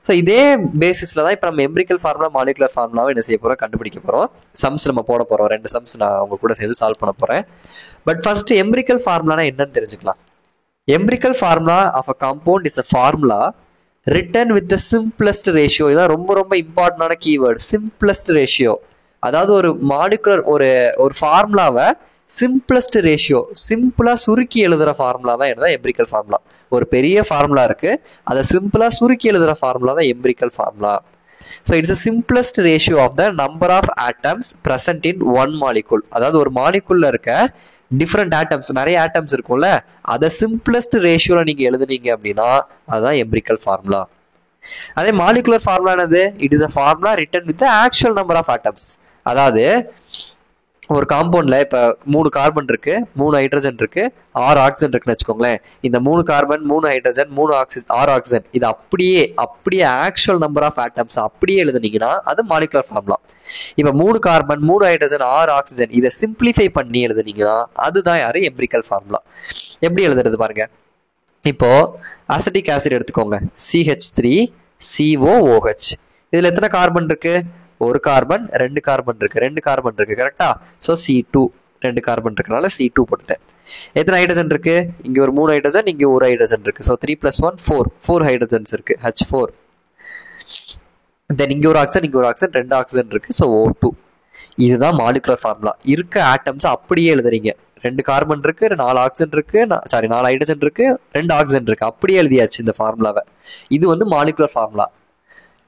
S1: So இதே பேசிஸ்ல தான் இப்போ நம்ம எம்பிரிக்கல் ஃபார்முலா மாலிகுலர் ஃபார்முலாவை என்ன செய்ய போறோம், கண்டுபிடிக்க போறோம். சம்ஸ் நம்ம போட போறோம். 2 சம்ஸ் நான் உங்க கூட சேர்ந்து சால்வ் பண்ண போறேன். பட் ஃபர்ஸ்ட் எம்பிரிக்கல் ஃபார்முலானா என்னன்னு தெரிஞ்சுக்கலாம். Empirical formula of a compound is a formula written with the simplest ratio. இதான் ரொம்ப ரொம்ப இம்பார்ட்டன்டான கீவேர்டு, சிம்பிளஸ்ட் ரேஷியோ. அதாவது ஒரு மாலிகுலர் ஒரு ஃபார்முலாவை சிம்பிளஸ்ட் ரேஷியோ, சிம்பிளா சுருக்கி எழுதுற ஃபார்முலா தான் என்னதான் எம்பிரிக்கல் ஃபார்முலா. ஒரு பெரிய ஃபார்முலா இருக்கு, அதை சிம்பிளா சுருக்கி எழுதுற ஃபார்முலா தான் empirical formula. So it's a simplest ratio of the number of atoms present in one molecule. அதாவது ஒரு மாலிகுல்ல இருக்க டிஃப்ரெண்ட் ஆட்டம்ஸ், நிறைய ஆட்டம்ஸ் இருக்கும்ல, அதை சிம்பிளஸ்ட் ரேஷியோல நீங்க எழுதுனீங்க அப்படின்னா அதுதான் எம்பிரிக்கல் ஃபார்முலா. அதே மாலிகுலர் ஃபார்முலா என்னது? It is a formula written with the actual number of atoms. அதாவது ஒரு காம்பவுண்ட்ல இப்ப 3 கார்பன் இருக்கு, 3 ஹைட்ரஜன் இருக்கு, 6 ஆக்சிஜன் இருக்குன்னு வச்சுக்கோங்களேன். இந்த 3 கார்பன், 3 ஹைட்ரஜன், 6 ஆக்சிஜன், இது அப்படியே ஆக்சுவல் நம்பர் ஆஃப் ஆட்டம்ஸ் அப்படியே எழுதுனீங்கன்னா அது மாலிகுலர் ஃபார்முலா. இப்ப 3 கார்பன், 3 ஹைட்ரஜன், 6 ஆக்சிஜன் இதை சிம்பிளிஃபை பண்ணி எழுதுனீங்கன்னா அதுதான் யாரு? Empirical formula. எப்படி எழுதுறது பாருங்க. இப்போ அசிட்டிக் ஆசிட் எடுத்துக்கோங்க, CH3COOH. இதுல எத்தனை கார்பன் இருக்கு? ஒரு கார்பன், 2 கார்பன் இருக்கு, கரெக்டா? ஸோ C2, 2 கார்பன் இருக்கனால C2 போட்டுட்டேன். எத்தனை ஹைட்ரஜன் இருக்கு? இங்க ஒரு 3 ஹைட்ரஜன், இங்க ஒரு ஹைட்ரஜன் இருக்கு. ஸோ 3 + 1 4 ஹைட்ரஜன்ஸ் இருக்கு, H4. தென் இங்க ஒரு ஆக்சிஜன், 2 ஆக்சிஜன் இருக்கு. So O2. இதுதான் மாலிகுலர் ஃபார்முலா. இருக்க ஆட்டம்ஸ் அப்படியே எழுதுறீங்க. 2 கார்பன் இருக்கு, 4 ஆக்சிஜன் இருக்கு, 4 ஹைட்ரஜன் இருக்கு, 2 ஆக்சிஜன் இருக்கு, அப்படியே எழுதியாச்சு இந்த ஃபார்முலாவை. இது வந்து மாலிகுலர் ஃபார்முலா.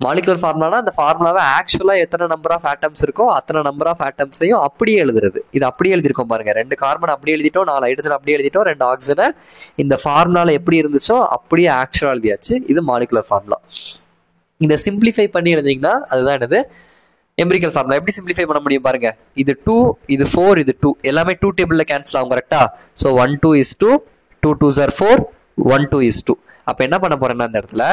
S1: மாலிகுலர் ஃபார்முலானா அந்த ஃபார்முலாவை ஆக்சுவலா எத்தனை நம்பர் ஆஃப் ஆட்டம்ஸ் இருக்கோ அத்தனை நம்பர் ஆஃப் ஆட்டம்ஸையும் அப்படியே எழுதுறது. இது அப்படியே எழுதிருக்கோம் பாருங்க. 2 கார்பன் அப்படியே எழுதிட்டோம், 4 ஹைட்ரஜன் அப்படியே எழுதிட்டோம், 2 ஆக்சிஜனை இந்த ஃபார்முலால எப்படி இருந்துச்சோ அப்படியே ஆக்சுவலா எழுதியாச்சு. இது மாலிகுலர் ஃபார்முலா. இதை சிம்பிளிஃபை பண்ணி எழுதிங்கன்னா அதுதான் என்னது? Empirical formula. எப்படி சிம்பிளிஃபை பண்ண முடியும் பாருங்க. இது 2, இது 4, இது 2, எல்லாமே 2 டேபிள்ல கேன்சல் ஆகும், கரெக்டா? So 1 2 is 2, 2 2s are 4, 1 2 is 2. அப்ப என்ன பண்ண போறேன்னா இந்த இடத்துல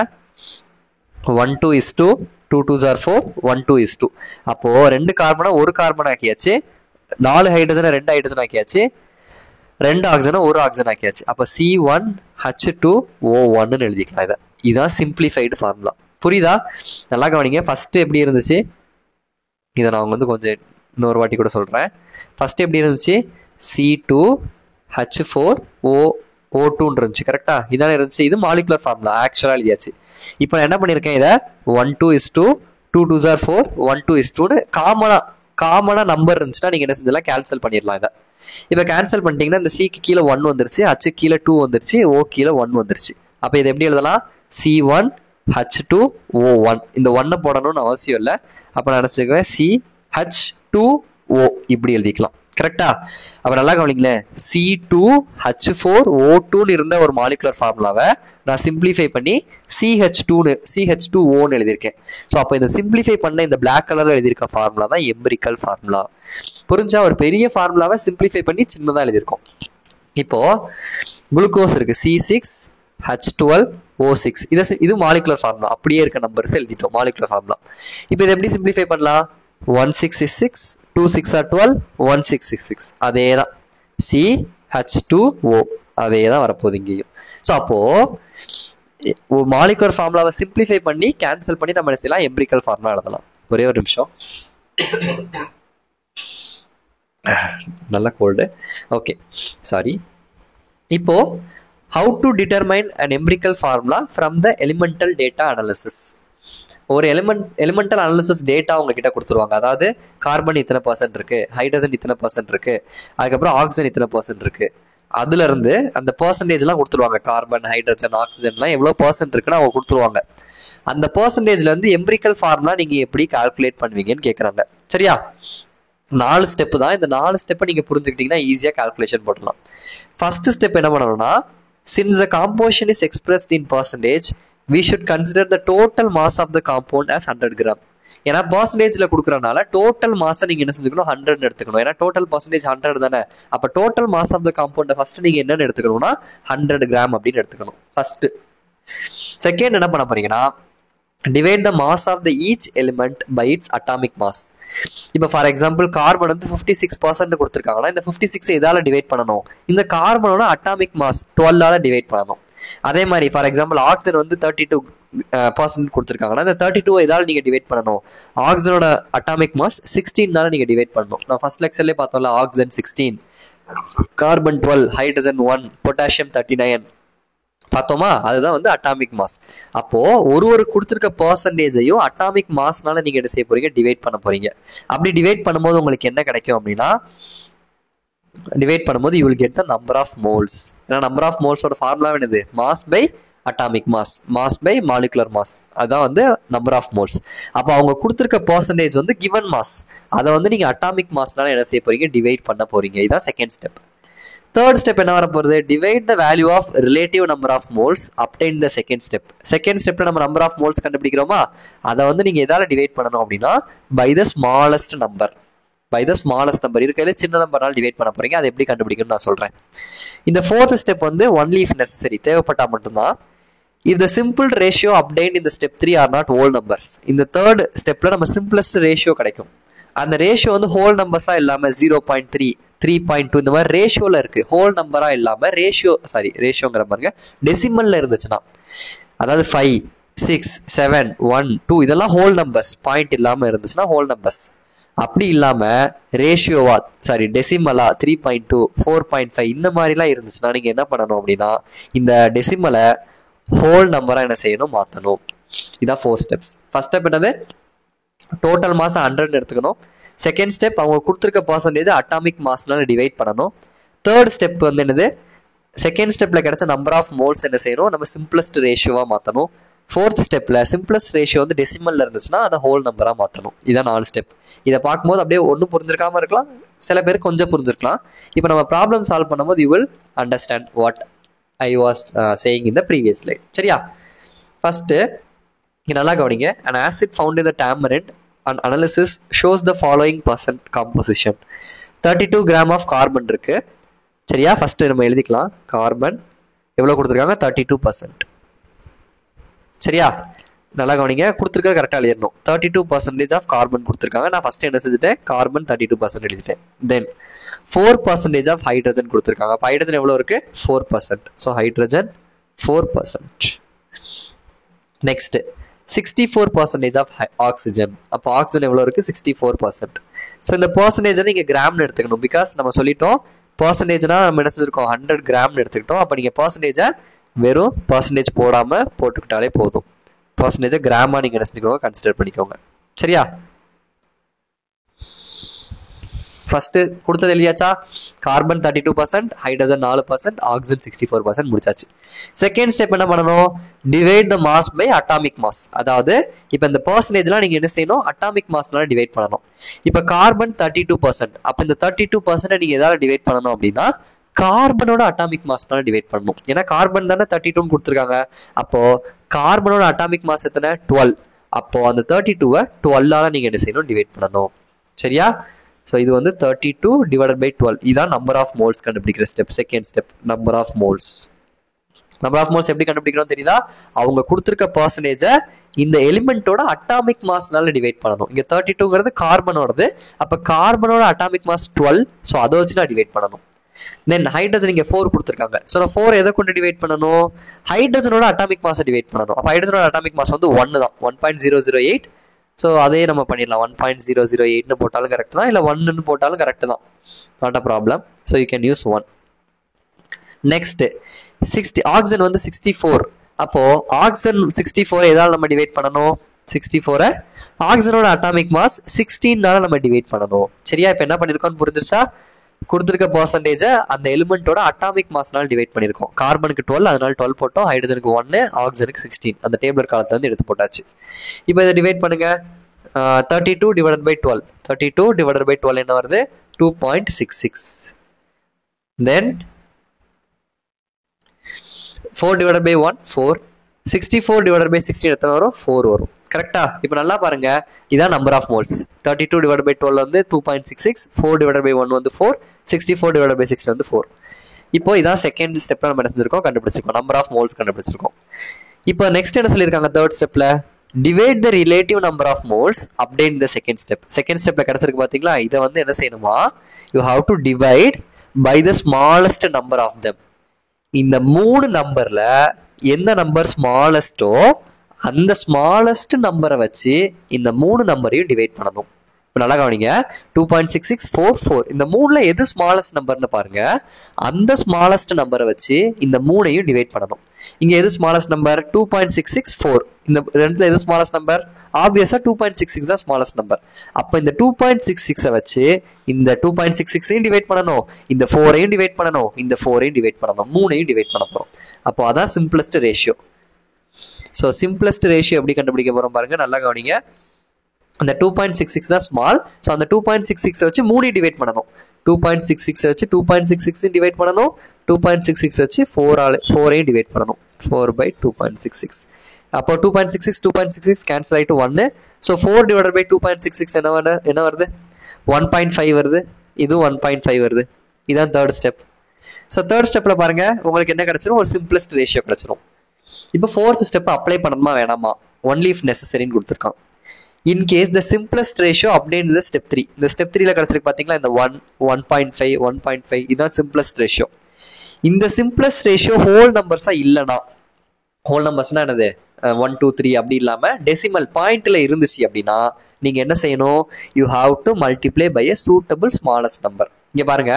S1: 1 2 is 2, 2 2s are 4, 1 2 is 2. அப்போ 2 கார்பனை 1 கார்பன் ஆக்கியாச்சு, 4 ஹைட்ரஜனை 2 ஹைட்ரஜன் ஆக்கியாச்சு, 2 ஆக்சிஜனை 1 ஆக்சிஜன் ஆக்கியாச்சு. அப்ப C1H2O1 எழுதிக்கலாம். இதை இதுதான் சிம்பிளிஃபைடு ஃபார்முலா. புரியுதா? நல்லா கவனிங்க. ஃபர்ஸ்ட் எப்படி இருந்துச்சு? இதை நான் வந்து கொஞ்சம் இன்னொரு வாட்டி கூட சொல்றேன். ஃபர்ஸ்ட் எப்படி இருந்துச்சு? C2H4O2 இருந்துச்சு, கரெக்டா? இதான இருந்துச்சு. இது மாலிகுலர் ஃபார்முலா ஆக்சுவலா எழுதியாச்சு. இப்போ நான் என்ன பண்ணியிருக்கேன்? இதை 1 2 is 2, 2 2s are 4, 1 2 is 2ன்னு காமனா நம்பர் இருந்துச்சுன்னா நீங்க என்ன செஞ்சலாம்? கேன்சல் பண்ணிடலாம். இதை இப்போ கேன்சல் பண்ணிட்டீங்கன்னா இந்த சிக்கு கீழே 1 வந்துருச்சு, H கீழே 2 வந்துருச்சு, O கீழே 1 வந்துருச்சு. அப்போ இதை எப்படி எழுதலாம்? C1H2O1. இந்த 1 போடணும்னு அவசியம் இல்லை. அப்போ நான் நினைச்சுக்குவேன் CH2O இப்படி எழுதிக்கலாம், கரெக்டா? அப்ப நல்லா கவனிங்களேன். C2H4O2 இருந்த ஒரு மாலிகுலர் ஃபார்முலாவை நான் சிம்பிளிஃபை பண்ணி CH2O எழுதியிருக்கேன். ஸோ அப்போ இந்த சிம்பிளிஃபை பண்ண இந்த பிளாக் கலர்ல எழுதியிருக்க ஃபார்முலா தான் எம்பிரிக்கல் ஃபார்முலா. புரிஞ்சா? ஒரு பெரிய ஃபார்முலாவை சிம்பிளிஃபை பண்ணி சின்னதாக எழுதியிருக்கோம். இப்போ குளுக்கோஸ் இருக்கு, C6H12O6. இது மாலிகுலர் ஃபார்முலா. அப்படியே இருக்க நம்பர்ஸ் எழுதிட்டோம், மாலிகுலர் ஃபார்முலா. இப்போ இதை எப்படி சிம்பிளிஃபை பண்ணலாம்? 1 6 is 6, 2 6 are 12, 1 6 6 6. அதே தான் CH2O, அதே தான் வரப்போகுது இங்கேயும். ஸோ அப்போ மாலிகுலர் ஃபார்முலாவை சிம்பிளிஃபை பண்ணி கேன்சல் பண்ணி நம்ம என்ன செய்யலாம்? எம்பிரிக்கல் ஃபார்முலா எழுதலாம். ஒரே ஒரு நிமிஷம், நல்ல கோல்டு. Okay, sorry. இப்போ how to determine an empirical formula from the elemental data analysis. ஒரு எலிமெண்டல் அனாலிசிஸ் டேட்டா உங்ககிட்ட கொடுத்துருவாங்க. அதாவது கார்பன் இத்தனை % இருக்கு, ஹைட்ரஜன் இத்தனை % இருக்கு, அதுக்கப்புறம் ஆக்சிஜன் இத்தனை % இருக்கு. அதுல இருந்து அந்த பெர்சன்டேஜ்லாம் கொடுத்துருவாங்க. கார்பன், ஹைட்ரஜன், ஆக்சிஜன்லாம் எவ்வளோ % இருக்குன்னு அவங்க கொடுத்துருவாங்க. அந்த பெர்சன்டேஜ்ல இருந்து எம்பிரிக்கல் ஃபார்முலா நீங்க எப்படி கால்குலேட் பண்ணுவீங்கன்னு கேட்குறாங்க. சரியா? 4 ஸ்டெப் தான். இந்த 4 ஸ்டெப்பை நீங்க புரிஞ்சுக்கிட்டீங்கன்னா ஈஸியா கால்குலேஷன் போடலாம். ஃபர்ஸ்ட் ஸ்டெப் என்ன பண்ணணும்னா, since the composition is expressed in percentage, we should consider the total mass of the compound as 100 gram. ஏன்னா பர்சன்டேஜ்ல கொடுக்குறனால டோட்டல் மாசை நீங்க என்ன செஞ்சுக்கணும்? 100 எடுத்துக்கணும். ஏன்னா டோட்டல் பர்சன்டேஜ் 100 தானே. அப்ப total mass of the compound first நீங்க என்னன்னு எடுத்துக்கணும்னா 100 கிராம் அப்படின்னு எடுத்துக்கணும் ஃபர்ஸ்ட். செகண்ட் என்ன பண்ண போறீங்கன்னா, divide the mass of the each element by its atomic mass. இப்போ ஃபார் எக்ஸாம்பிள் கார்பன் வந்து 56% கொடுத்துருக்காங்கன்னா இந்த 56 எதால டிவைட் பண்ணணும்? இந்த கார்பனோட அட்டாமிக் மாஸ் 12ஆல டிவைட் பண்ணணும். அதே மாதிரி ஃபார் எக்ஸாம்பிள் ஆக்சிஜன் வந்து 32% கொடுத்துருக்காங்கன்னா இந்த 32 எதால நீங்க டிவைட் பண்ணணும்? ஆக்சிஜனோட அட்டாமிக் மாஸ் 16ஆல நீங்க டிவைட் பண்ணணும். நான் ஃபர்ஸ்ட் லெக்சர்லேயே பார்த்தோம்ல, ஆக்சிஜன் 16, கார்பன் 12, ஹைட்ரஜன் 1, பொட்டாசியம் 39 பார்த்தோமா? அதுதான் வந்து அட்டாமிக் மாஸ். அப்போ ஒரு கொடுத்துருக்க பர்சன்டேஜையும் அட்டாமிக் மாஸ்னால நீங்க என்ன செய்ய போறீங்க? டிவைட் பண்ண போறீங்க. அப்படி டிவைட் பண்ணும்போது உங்களுக்கு என்ன கிடைக்கும் அப்படின்னா, டிவைட் பண்ணும்போது you will get the number of moles. ஏன்னா நம்பர் ஆஃப் மோல்ஸோட ஃபார்முலா என்னது? Mass by atomic mass, mass by molecular mass, அதான் வந்து நம்பர் ஆஃப் மோல்ஸ். அப்போ அவங்க கொடுத்துருக்க பர்சன்டேஜ் வந்து கிவன் மாஸ், அதை வந்து நீங்கள் அட்டாமிக் மாஸ்னால என்ன செய்ய போறீங்க, டிவைட் பண்ண போறீங்க. இதுதான் செகண்ட் ஸ்டெப். தேர்ட் ஸ்டெப் என்ன வர போகிறது, divide the value of relative number of moles obtained the second step. Second ஸ்டெப்ல நம்ம நம்பர் ஆஃப் மோல்ஸ் கண்டுபிடிக்கிறோமா, அதை வந்து நீங்கள் எதால டிவைட் பண்ணணும் அப்படின்னா by the smallest number. By the smallest number இருக்கிறதுல சின்ன நம்பர்னால டிவைட் பண்ண போறீங்க. அதை எப்படி கண்டுபிடிக்கணும்னு நான் சொல்றேன். இந்த ஃபோர்த் ஸ்டெப் வந்து ஒன்லி இஃப் நெசசரி, தேவைப்பட்டா மட்டும்தான். If the simple ratio obtained இந்த step 3 are not whole numbers. இந்த தேர்ட் ஸ்டெப்ல நம்ம சிம்பிளஸ்ட் ரேஷியோ கிடைக்கும். அந்த ரேஷியோ வந்து ஹோல் நம்பர்ஸா இல்லாம 0.3, 3.2 இந்த மாதிரி ரேஷியோல இருக்கு, ஹோல் நம்பரா இல்லாம ரேஷியோங்கிற பாருங்க டெசிமல்ல இருந்துச்சுன்னா, அதாவது 5, 6, 7, 1, 2 இதெல்லாம் ஹோல் நம்பர்ஸ், பாயிண்ட் இல்லாம இருந்துச்சுன்னா ஹோல் நம்பர்ஸ். அப்படி இல்லாம ரேஷியோவா டெசிமலா 3.2, 4.5 இந்த மாதிரிலாம் இருந்துச்சுன்னா நீங்க என்ன பண்ணணும் அப்படின்னா இந்த டெசிமலை ஹோல் நம்பரா என்ன செய்யணும், மாற்றணும். இதான் 4 ஸ்டெப்ஸ். ஃபர்ஸ்ட் ஸ்டெப் என்னது, டோட்டல் மாஸ் 100 எடுத்துக்கணும். செகண்ட் ஸ்டெப் அவங்க கொடுத்துருக்க பர்சன்டேஜ் அட்டாமிக் மாஸ்னால டிவைட் பண்ணணும். தேர்ட் ஸ்டெப் வந்து என்னது, செகண்ட் ஸ்டெப்ல கிடைச்ச நம்பர் ஆஃப் மோல்ஸ் என்ன செய்யணும், நம்ம சிம்பிளஸ்ட் ரேஷியோவா மாற்றணும். ஃபோர்த் ஸ்டெப்ல சிம்பிளஸ்ட் ரேஷியோ வந்து டெசிமல்ல இருந்துச்சுன்னா அதை ஹோல் நம்பரா மாற்றணும். இதான் 4 ஸ்டெப். இதை பார்க்கும்போது அப்படியே ஒன்றும் புரிஞ்சிருக்காம இருக்கலாம், சில பேர் கொஞ்சம் புரிஞ்சிருக்கலாம். இப்போ நம்ம ப்ராப்ளம் சால்வ் பண்ணும்போது you will understand what I was saying in the previous slide. சரியா? ஃபர்ஸ்ட் இங்க நல்லா கவனிங்க. an acid found in the tamarind on analysis shows the following percent composition. 32 gram of carbon இருக்கு. சரியா? ஃபர்ஸ்ட் நம்ம எழுதிக்கலாம். Carbon எவ்வளவு கொடுத்துருக்காங்க, 32%. சரியா? நல்லா கவனிங்க, கொடுத்துருக்க கரெக்டாக எழுதிடணும். 32% ஆஃப் கார்பன் கொடுத்துருக்காங்க. நான் ஃபர்ஸ்ட் என்ன செஞ்சுட்டேன், கார்பன் 32% எழுதிட்டேன். தென் 4% ஆஃப் ஹைட்ரஜன் கொடுத்துருக்காங்க. அப்போ ஹைட்ரஜன் எவ்வளோ இருக்கு, 4%. So hydrogen 4%. Next 64% of oxygen. அப்போ ஆக்சிஜன் எவ்வளோ இருக்கு, 64%. ஸோ இந்த பர்சன்டேஜை நீங்கள் கிராம்னு எடுத்துக்கணும். பிகாஸ் நம்ம சொல்லிட்டோம் பர்சன்டேஜ்னா நம்ம என்ன செஞ்சிருக்கோம், 100 கிராம்னு எடுத்துக்கிட்டோம். அப்போ நீங்கள் பர்சன்டேஜை வெறும் பர்சன்டேஜ் போடாமல் போட்டுக்கிட்டாலே போதும். பர்சன்டேஜை கிராமா நீங்கள் என்ன செஞ்சுக்கோங்க, கன்சிடர் பண்ணிக்கோங்க. சரியா? ஃபர்ஸ்ட் கொடுத்தது எழுதியாச்சா, கார்பன் 32%, ஹைட்ரஜன் 4%, ஆக்சிஜன் 64% முடிச்சாச்சு. செகண்ட் ஸ்டெப் என்ன பண்ணணும், divide the mass by atomic mass. அதாவது இப்போ இந்த பர்சன்டேஜ்லாம் நீங்கள் என்ன செய்யணும், அட்டாமிக் மாஸ்னால டிவைட் பண்ணணும். இப்போ கார்பன் 32%, அப்போ இந்த 32% நீங்கள் எதாவது டிவைட் பண்ணணும் அப்படின்னா கார்பனோட அட்டாமிக் மாஸ்னால டிவைட் பண்ணணும். ஏன்னா கார்பன் தானே 32 கொடுத்துருக்காங்க. அப்போ கார்பனோட அட்டாமிக் மாஸ் எத்தனை, 12. அப்போ அந்த 32-வை 12ஆல நீங்க என்ன செய்யணும், டிவைட் பண்ணணும். சரியா? ஸோ இது வந்து 32 டிவைடட் பை 12. இதுதான் நம்பர் ஆஃப் மோல்ஸ் கண்டுபிடிக்கிற step. Second step number of moles. Number of moles எப்படி கண்டுபிடிக்கணும் தெரியுதா, அவங்க கொடுத்துருக்க பர்சன்டேஜை இந்த எலிமெண்டோட அட்டாமிக் மாஸ்னால டிவைட் பண்ணணும். இங்க 32ங்கிறது கார்பனோடது. அப்போ கார்பனோட அட்டாமிக் மாஸ் 12. ஸோ அதை வச்சு நான் டிவைட் பண்ணணும். தென் ஹைட்ரஜன் இங்க 4 கொடுத்துருக்காங்க. ஸோ நான் 4 எதை கொண்டு டிவைட் பண்ணணும், ஹைட்ரஜனோட அட்டாமிக் மாஸை டிவைட் பண்ணணும். அப்போ ஹைட்ரஜனோட அட்டாமிக் மாஸ் வந்து 1 தான், 1.008. ஸோ அதே நம்ம பண்ணிடலாம். 1.008ன்னு போட்டாலும் கரெக்ட் தான், இல்லை 1ன்னு போட்டாலும் கரெக்ட் தான், not a problem. So you can use 1. Next 60, oxygen வந்து 64. அப்போ ஆக்சிஜன் 64 எதால நம்ம டிவைட் பண்ணணும், 64 ஆக்சிஜனோட அட்டாமிக் மாஸ் 16னால நம்ம டிவைட் பண்ணணும். சரியா? இப்போ என்ன பண்ணிருக்கோம்னு புரிஞ்சிருச்சா, கொடுத்துருக்க பர்சன்டேஜை அந்த எலிமெண்டோட அட்டாமிக் மாஸ்னால டிவைட் பண்ணியிருக்கோம். கார்பனுக்கு 12, அதனால 12 போட்டோம். ஹைட்ரஜனுக்கு 1, ஆக்சிஜனுக்கு 16. அந்த டேபிள் காலத்துல இருந்து எடுத்து போட்டாச்சு. இப்போ இதை டிவைட் பண்ணுங்க. 32 டிவைடட் பை 12. 32 டிவைடட் பை 12 என்ன வருது, 2.66. தென் 4 டிவைடட் பை 1, 4. 64 டிவைடட் பை 16 எத்தனை வரும், 4 வரும். கரெக்டா? இப்போ நல்லா பாருங்க, இதான் number of moles. 32 divide by 12 வந்து 2.66, 4 டிவைட் பை 1 வந்து 4, 64 டிவைட் பை 6 வந்து 4. இப்போ இதான் செகண்ட் ஸ்டெப்ல நம்ம என்ன செஞ்சிருக்கோம், கண்டுபிடிச்சிருக்கோம். நம்பர் ஆஃப் மோல்ஸ் கண்டுபிடிச்சிருக்கோம். இப்போ நெக்ஸ்ட் என்ன சொல்லியிருக்காங்க, தேர்ட் ஸ்டெப்ல divide the relative number of moles obtained the second step. Second ஸ்டெப்ல கிடைச்சிருக்கு பாத்தீங்களா, இதை வந்து என்ன செய்யணுமா, you have to divide by the smallest number of them. இந்த 3 நம்பர்ல எந்த நம்பர் ஸ்மாலஸ்டோ அந்த ஸ்மாலஸ்ட் நம்பரை வச்சு இந்த 3 நம்பரையும் டிவைட் பண்ணணும். இப்போ நல்லா கவனிங்க, 2.6644 இந்த 3ல எது ஸ்மாலஸ்ட் நம்பர்னு பாருங்க. அந்த ஸ்மாலஸ்ட் நம்பரை வச்சு இந்த 3ஐயும் டிவைட் பண்ணணும். இங்க எது ஸ்மாலஸ்ட் நம்பர், 2.664. இந்த ரெண்டுல எது ஸ்மாலஸ்ட் நம்பர், ஆப்வியஸா 2.66 தான் ஸ்மாலஸ்ட் நம்பர். அப்போ இந்த 2.66 வச்சு இந்த 2.66ஐயும் டிவைட் பண்ணணும், இந்த 4ஐயும் டிவைட் பண்ணணும், இந்த 4ஐயும் டிவைட் பண்ணணும், 3ஐயும் டிவைட் பண்ண போறோம். அப்போ அதான் simplest ratio. So simplest ratio எப்படி கண்டுபிடிக்க போகிறோம் பாருங்க, நல்லா கவனிங்க. அந்த 2.66 தான் ஸ்மால். ஸோ அந்த 2.66 வச்சு 3 டிவைட் பண்ணணும். 2.66 வச்சு 2.66 டிவைட் பண்ணணும். 2.66 வச்சு 4 டிவைட் பண்ணணும். 4/2.66. அப்போ 2.66 கேன்சல் ஆகிட்டு 1. ஸோ 4 டிவைட் பை 2.66 என்ன வருது? 1.5 வருது. இதுவும் 1.5 வருது. இதுதான் தேர்ட் ஸ்டெப். ஸோ தேர்ட் ஸ்டெப்பில் பாருங்க உங்களுக்கு என்ன கிடைச்சிடும்? ஒரு சிம்பிளஸ்ட் ரேஷியோ கிடைச்சிடும். இப்போ ஃபோர்த் ஸ்டெப் அப்ளை பண்ணணுமா வேணாமா? ஒன்லி இஃப் நெசசரின்னு கொடுத்துருக்கான். இன்கேஸ் த சிம்பிளஸ்ட் ரேஷியோ அப்படின்னு ஸ்டெப் 3. இந்த ஸ்டெப் 3ல கிடைச்சிருக்கு பார்த்தீங்களா, இந்த 1, 1.5, 1.5 இதுதான் சிம்பிளஸ்ட் ரேஷியோ. இந்த சிம்பிளஸ்ட் ரேஷியோ ஹோல் நம்பர்ஸா இல்லைனா, ஹோல் நம்பர்ஸ்னா என்னது 1, 2, 3 அப்படி இல்லாமல் டெசிமல் பாயிண்ட்ல இருந்துச்சு அப்படின்னா நீங்க என்ன செய்யணும்? You have to multiply by a suitable smallest number. இங்க பாருங்க,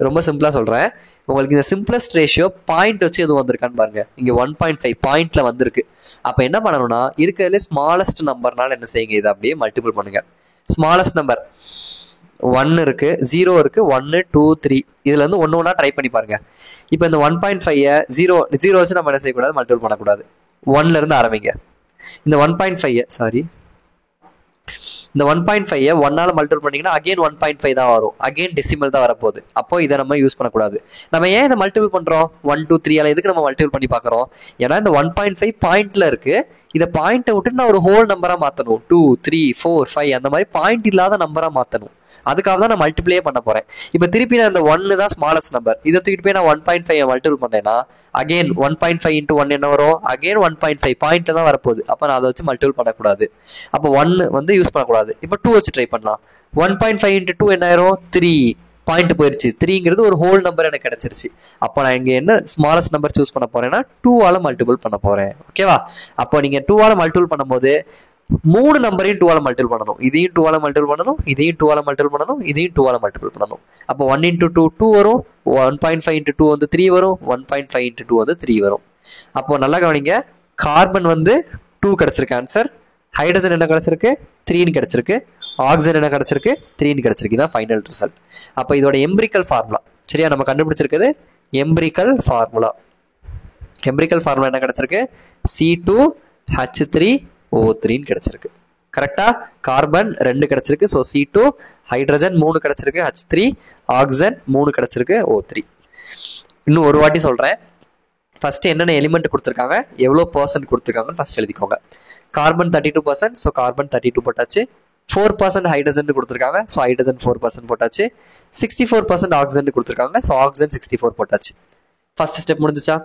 S1: ரொம்ப சிம்பிளா சொல்றேன். உங்களுக்கு இந்த சிம்பிளஸ்ட் ரேஷியோ பாயிண்ட் வச்சு எதுவும் வந்திருக்கான்னு பாருங்க. இங்க 1.5 பாயிண்ட்ல வந்திருக்கு. அப்ப என்ன பண்ணணும்னா இருக்கிறதுல ஸ்மாலஸ்ட் நம்பர்னால என்ன செய்யுங்க, இதை அப்படியே மல்டிபிள் பண்ணுங்க. ஸ்மாலஸ்ட் நம்பர் 1 இருக்கு, 0 இருக்கு, 1, 2, 3 இதுல இருந்து ஒன்னா ட்ரை பண்ணி பாருங்க. இப்போ இந்த 1.5 0 வச்சு நம்ம என்ன செய்யக்கூடாது? மல்டிபிள் பண்ணக்கூடாது. 1ல இருந்து ஆரம்பிங்க. இந்த 1.5 சாரி இந்த 1.5 1ஆல மல்டிபிள் பண்ணீங்கன்னா அகைன் 1.5 தான் வரும். அகைன் டெசிமல் தான் வரப்போகுது. அப்போ இதை நம்ம யூஸ் பண்ணக்கூடாது. நம்ம ஏன் இதை மல்டிபிள் பண்றோம்? 1, 2, 3 எதுக்கு நம்ம மல்டிபிள் பண்ணி பார்க்குறோம்? ஏன்னா இந்த 1.5 பாயிண்ட்ல இருக்கு. இதை பாயிண்ட்டை விட்டு நான் ஒரு ஹோல் நம்பரா மாத்தணும். 2, 3, 4, 5 அந்த மாதிரி பாயிண்ட் இல்லாத நம்பரா மாத்தணும். அதுக்காக தான் நான் மல்டிப்ளே பண்ண போறேன். இப்போ திருப்பி நான் இந்த 1 தான் ஸ்மாலஸ்ட் நம்பர். இதை தூக்கிட்டு போய் நான் 1.5 மல்டிபிள் பண்ணேன்னா அகைன் 1.5 into 1 என்ன வரும்? அகைன் 1.5 பாயிண்ட்ல தான் வரப்போகுது. அப்போ நான் அதை வச்சு மல்டிபிள் பண்ணக்கூடாது. அப்போ 1 வந்து யூஸ் பண்ணக்கூடாது. இப்போ 2 வச்சு ட்ரை பண்ணலாம். 1.5 into 2 என்ன ஆயிரும்? 3 பாயிண்ட் போயிருச்சு. 3ங்கிறது ஒரு ஹோல் நம்பர் எனக்கு கிடைச்சிருச்சு. அப்போ நான் இங்க என்ன ஸ்மாலஸ்ட் நம்பர் சூஸ் பண்ண போறேன்னா 2ஆல மல்டிபிள் பண்ண போறேன். ஓகேவா? அப்போ நீங்க 2ஆல மல்டிபிள் பண்ணும்போது 3 நம்பரையும் 2ஆல மல்டிபிள் பண்ணணும். இதையும் 2ஆல மல்டிபிள் பண்ணணும், இதையும் 2ஆல மல்டிபிள் பண்ணணும், இதையும் 2ஆல மல்டிபிள் பண்ணணும். அப்போ 1 into 2 2 வரும். 1.5 into 2 வந்து 3 வரும். 1.5 into 2 வந்து 3 வரும். அப்போ நல்லா கவனிங்க, கார்பன் வந்து 2 கிடைச்சிருக்கு ஆன்சர். ஹைட்ரஜன் என்ன கிடைச்சிருக்கு? 3ன்னு கிடைச்சிருக்கு. ஆக்சிஜன் என்ன கிடைச்சிருக்கு? 3ன்னு கிடைச்சிருக்கு. இதான் ஃபைனல் ரிசல்ட். அப்போ இதோட எம்பிரிக்கல் ஃபார்முலா சரியா நம்ம கண்டுபிடிச்சிருக்குது. எம்பிரிக்கல் ஃபார்முலா என்ன கிடைச்சிருக்கு? C2H3O3ன்னு கிடைச்சிருக்கு. கரெக்டா? கார்பன் 2 கிடைச்சிருக்கு. ஸோ C2, ஹைட்ரஜன் 3 கிடைச்சிருக்கு, H3, ஆக்சிஜன் 3 கிடைச்சிருக்கு, O3. இன்னும் ஒரு வாட்டி சொல்றேன். ஃபர்ஸ்ட் என்னென்ன எலிமெண்ட் கொடுத்துருக்காங்க, எவ்வளோ பர்சன்ட் கொடுத்துருக்காங்கன்னு ஃபர்ஸ்ட் எழுதிக்கோங்க. கார்பன் 32%, ஸோ கார்பன் 32 போட்டாச்சு. 4% ஹைட்ரஜன் கொடுத்துருக்காங்க, ஸோ ஹைட்ரஜன் 4% போட்டாச்சு. 64% ஆக்சிஜன் கொடுத்துருக்காங்க, ஸோ ஆக்சிஜன் 64 போட்டாச்சு. First step முடிஞ்சுச்சா?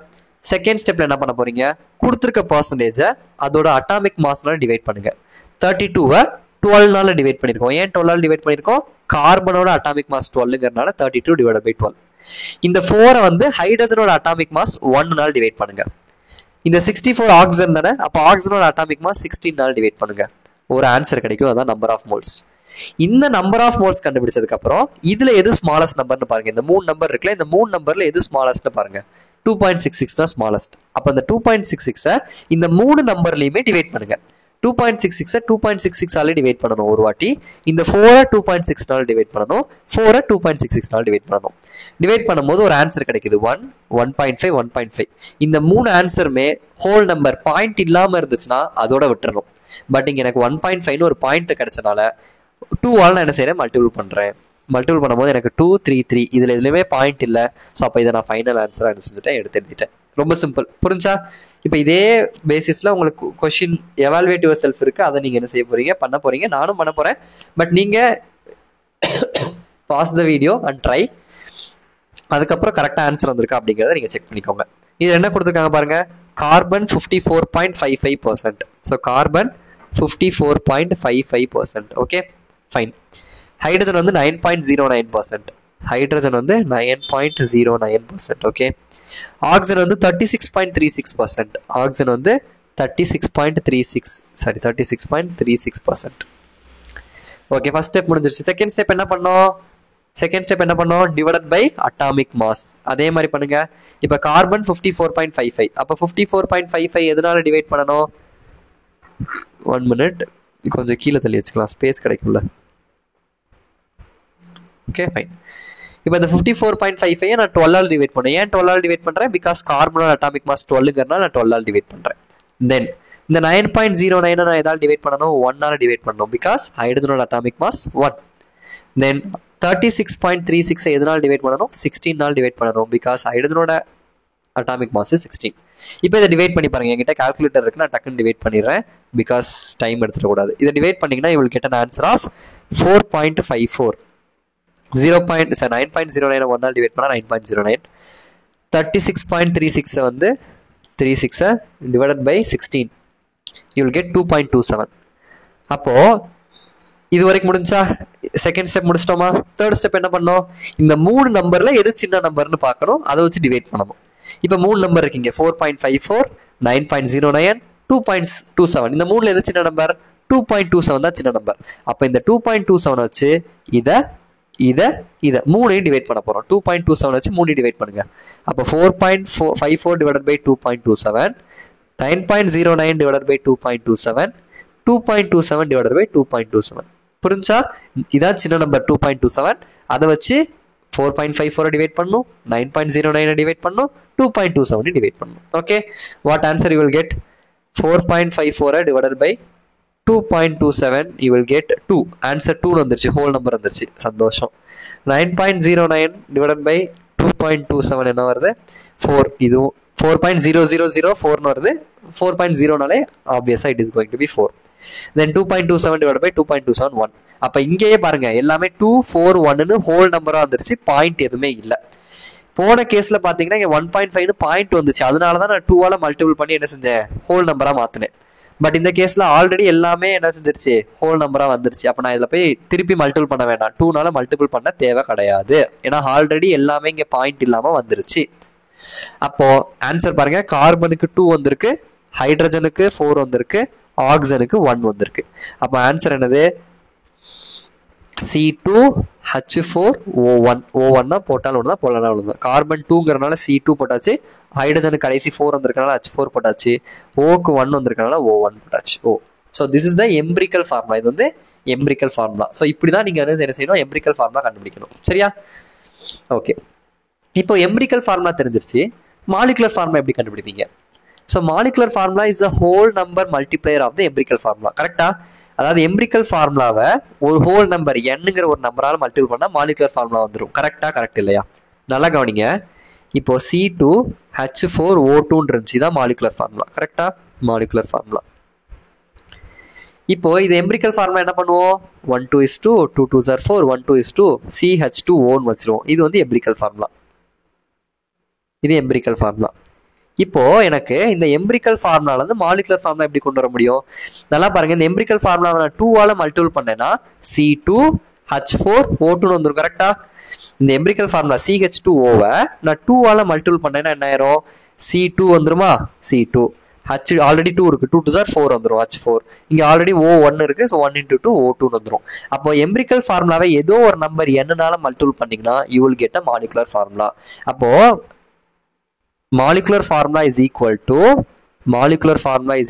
S1: செகண்ட் ஸ்டெப்ல என்ன பண்ண போறீங்க? கொடுத்துருக்க பர்சன்டேஜை அதோட அட்டாமிக் மாஸ்னால டிவைட் பண்ணுங்க. 32வை 12னால டிவைட் பண்ணிருக்கோம். ஏன் 12ஆல டிவைட் பண்ணிருக்கோம்? கார்பனோட அட்டாமிக் மாஸ் 12ங்கிறதுனால 32 divided by 12. இந்த 4 வந்து ஹைட்ரஜனோட அட்டாமிக் மாஸ் 1னால டிவைட் பண்ணுங்க. இந்த 64 ஆக்சிஜன் தானே, அப்போ ஆக்சிஜனோட அட்டாமிக் மாஸ் 16னால டிவைட் பண்ணுங்க. ஒரு ஆன்சர் கிடைக்கும், அதான் நம்பர் ஆஃப் மோல்ஸ். இந்த நம்பர் ஆஃப் மோல்ஸ் கண்டுபிடிச்சதுக்கு அப்புறம் இதுல எது ஸ்மாலஸ்ட் நம்பர்னு பாருங்க. இந்த 3 நம்பர் இருக்குல்ல, இந்த 3 நம்பர்ல எது ஸ்மாலஸ்ட்னு பாருங்க. 2.66 தான் ஸ்மாலஸ்ட். அப்ப இந்த 2.66 இந்த 3 நம்பர்லயுமே டிவைட் பண்ணுங்க. 2.66 2.66 டிவைட் பண்ணணும் ஒரு வாட்டி. இந்த 4 2.6 டிவைட் பண்ணணும். 4 2.66 டிவைட் பண்ணணும். டிவைட் பண்ணும்போது ஒரு ஆன்சர் கிடைக்குது 1, 1.5, 1.5. இந்த 3 ஆன்சருமே ஹோல் நம்பர் பாயிண்ட் இல்லாம இருந்துச்சுன்னா அதோட விட்டுறணும். பட் இங்க எனக்கு 1.5 ஒரு பாயிண்ட் கிடைச்சனால 2ஆல நான் என்ன செய்யறேன்? மல்டிபிள் பண்றேன். மல்டிபிள் பண்ணும்போது எனக்கு 2, 3, 3 இதுல எதுலையுமே பாயிண்ட் இல்லை. ஸோ அப்போ இதை நான் ஃபைனல் ஆன்சரா என்ன செஞ்சுட்டேன்? எடுத்து எழுதிட்டேன். ரொம்ப சிம்பிள், புரிஞ்சா? இப்போ இதே பேசிஸ்ல உங்களுக்கு கொஸ்டின் எவால்வேட் யுவர் செல்ஃப் இருக்கு. அதை நீங்க என்ன செய்ய போறீங்க? பண்ண போறீங்க. நானும் பண்ண போறேன். பட் நீங்க pause the video and try. அதுக்கப்புறம் கரெக்டா ஆன்சர் வந்திருக்கா அப்படிங்கிறத நீங்க செக் பண்ணிக்கோங்க. இது என்ன கொடுத்துருக்காங்க பாருங்க. Carbon 54.55%. So carbon 54.55%. Okay fine. Hydrogen வந்து 9.09%. ஹைட்ரஜன் வந்து 9.09%. ஓகே. ஆக்சிஜன் வந்து 36.36%. ஆக்சிஜன் வந்து 36.36%. ஓகே, ஃபர்ஸ்ட் ஸ்டெப் முடிஞ்சிருச்சு. செகண்ட் ஸ்டெப் என்ன பண்ணோம்? Divided by atomic mass. அதே மாதிரி பண்ணுங்க. இப்போ கார்பன் 54.55. அப்போ 54.55 எதனால டிவைட் பண்ணணும்? 1 minute, கொஞ்சம் கீழே தள்ளி வச்சுக்கலாம், ஸ்பேஸ் கிடைக்கும்ல. Okay fine. இப்போ இந்த 54.55 நான் 12ஆல் டிவைட் பண்ணேன். ஏன் 12ஆல் டிவைட் பண்றேன்? பிகாஸ் கார்பனோட அட்டாமிக் மாஸ் 12ங்கிறதுனால நான் 12ஆல் டிவைட் பண்றேன். தென் இந்த 9.09 நான் எதால் டிவைட் பண்ணணும் 1ஆல டிவைட் பண்ணணும் பிகாஸ் ஹைட்ரஜனோட அட்டாமிக் மாஸ் 1. தென் 36.36 எதனால் டிவைட் பண்ணணும் 16ஆல் டிவைட் பண்ணணும் பிகாஸ் ஹைட்ரஜனோட அட்டாமிக் மாஸ் 16. இப்போ இதை டிவைட் பண்ணி பாருங்க. என்கிட்ட கால்குலேட்டர் இருக்கு, நான் டக்குன்னு டிவைட் பண்ணிடுறேன் பிகாஸ் டைம் எடுத்துடக்கூடாது. இதை டிவைட் பண்ணிங்கன்னா you will get an answer of 4.54. 9.09 1ஆல் divide பண்ணால் 9.09. 36.36 வந்து 36 divided by 16 you will get 2.27. அப்போ இது வரைக்கும் முடிஞ்சா செகண்ட் ஸ்டெப் முடிச்சிட்டோமா? தேர்ட் ஸ்டெப் என்ன பண்ணோம்? இந்த 3 நம்பர்ல எது சின்ன நம்பர்னு பார்க்கணும், அதை வச்சு டிவைட் பண்ணணும். இப்போ 3 நம்பர் இருக்கீங்க 4.54, 9.09, 2.27. இந்த 3ல எது சின்ன நம்பர்? 2.27 தான் சின்ன நம்பர். அப்போ இந்த 2.27 வச்சு இதை 3ஐயும் டிவைட் பண்ண போறோம். 2.27 வச்சு 3 டிவைட் பண்ணுங்க. அப்போ 4.54 divided by 2.27, 9.09 divided by 2.27, 2.27 divided by 2.27. புரிஞ்சா? இதான் சின்ன நம்பர் 2.27. அதை வச்சு 4.54 டிவைட் பண்ணும், 9.09 டிவைட் பண்ணும், 2.27 டிவைட் பண்ணும். Okay, what answer you will get? 4.54 divided by 2.27 you will get 2. Answer 2 வந்துருச்சு, ஹோல் நம்பர் வந்துருச்சு. சந்தோஷம். 9.09 divided by 2.27 என்ன வருது? 4. இதுவும் 4.0004 வருது. 4.0 obviously it is going to be 4. Then 2.27 divided by 2.27 1. அப்ப இங்கேயே பாருங்க எல்லாமே 2 4 1ன்னு ஹோல் நம்பரா வந்துருச்சு, பாயிண்ட் எதுவுமே இல்லை. போன கேஸ்ல பாத்தீங்கன்னா இங்க 1.5 பாயிண்ட் வந்துச்சு, அதனாலதான் நான் 2ஆல மல்டிபிள் பண்ணி என்ன செஞ்சேன், ஹோல் நம்பரா மாத்தினேன். பட் இந்த கேஸ்ல ஆல்ரெடி எல்லாமே என்ன செஞ்சிருச்சு, ஹோல் நம்பரா வந்துருச்சு. அப்ப நான் இதுல போய் திருப்பி மல்டிபிள் பண்ண வேண்டாம், 2னால மல்டிபிள் பண்ண தேவை கிடையாது, ஏன்னா ஆல்ரெடி எல்லாமே இங்க பாயிண்ட் இல்லாம வந்துருச்சு. அப்போ ஆன்சர் பாருங்க, கார்பனுக்கு 2 வந்திருக்கு, ஹைட்ரஜனுக்கு 4 வந்திருக்கு, ஆக்சிஜனுக்கு 1 வந்திருக்கு. அப்போ ஆன்சர் என்னது? C2H4O1. O1 போட்டாலும் ஒன்று தான், போடலாம் ஒன்று தான். கார்பன் 2ங்கிறனால C2 போட்டாச்சு, ஹைட்ரஜனுக்கு கடைசி 4 வந்திருக்கனால H4 போட்டாச்சு, ஓக்கு 1 வந்திருக்கனால O1 போட்டாச்சு. Oh, so this is the empirical formula. இது வந்து எம்பிரிக்கல் ஃபார்முலா. ஸோ இப்படி தான் நீங்கள் வந்து என்ன செய்யணும், எம்பிரிக்கல் ஃபார்முலா கண்டுபிடிக்கணும். சரியா? ஓகே, இப்போ எம்பிரிக்கல் ஃபார்முலா தெரிஞ்சிருச்சு. மாலிகுலர் ஃபார்முலா எப்படி கண்டுபிடிப்பீங்க? So molecular formula is a whole number multiplier of the empirical formula. கரெக்டா? அதாவது எம்பிரிக்கல் ஃபார்முலாவை ஒரு ஹோல் நம்பர் என்னங்கிற ஒரு நம்பரால் மல்டிபிள் பண்ணால் மாலிகுலர் ஃபார்முலா வந்துடும். கரெக்டா? கரெக்ட் இல்லையா? நல்லா கவனிங்க. இப்போ C2H4O2 இருந்துச்சு, தான் மாலிகுலர் ஃபார்முலா. கரெக்டா? Molecular formula. இப்போ இது எம்பிரிக்கல் ஃபார்முலா என்ன பண்ணுவோம்? 1 2 is 2, 2 2s are 4, 1 2 is 2, CH2O வச்சிருவோம். இது வந்து எம்பிரிக்கல் ஃபார்முலா. இது எம்பிரிக்கல் ஃபார்முலா. இப்போ எனக்கு இந்த எம்பிரிக்கல் ஃபார்முலால இருந்து மாலிகுலர் ஃபார்முலா எப்படி கொண்டு வர முடியும்? நல்லா பாருங்க, இந்த எம்பிரிக்கல் ஃபார்முலாவை நான் 2ஆல மல்டிபிள் பண்ணேன்னா C2H4O2 வந்துடும். கரெக்டா? இந்த எம்பிரிக்கல் ஃபார்முலா CH2Oவை நான் 2ஆல மல்டிபிள் பண்ணேன்னா என்ன ஆயிரும்? C2 வந்துருமா? C2 H ஆல்ரெடி 2 இருக்கு, 2 2s are 4 வந்துடும், H4. இங்க ஆல்ரெடி O1 இருக்கு, ஸோ 1 into 2 O2 வந்துடும். அப்போ எம்பிரிக்கல் ஃபார்முலாவை ஏதோ ஒரு நம்பர் என்னனால மல்டிபிள் பண்ணீங்கன்னா you will get a molecular formula. அப்போ molecular formula is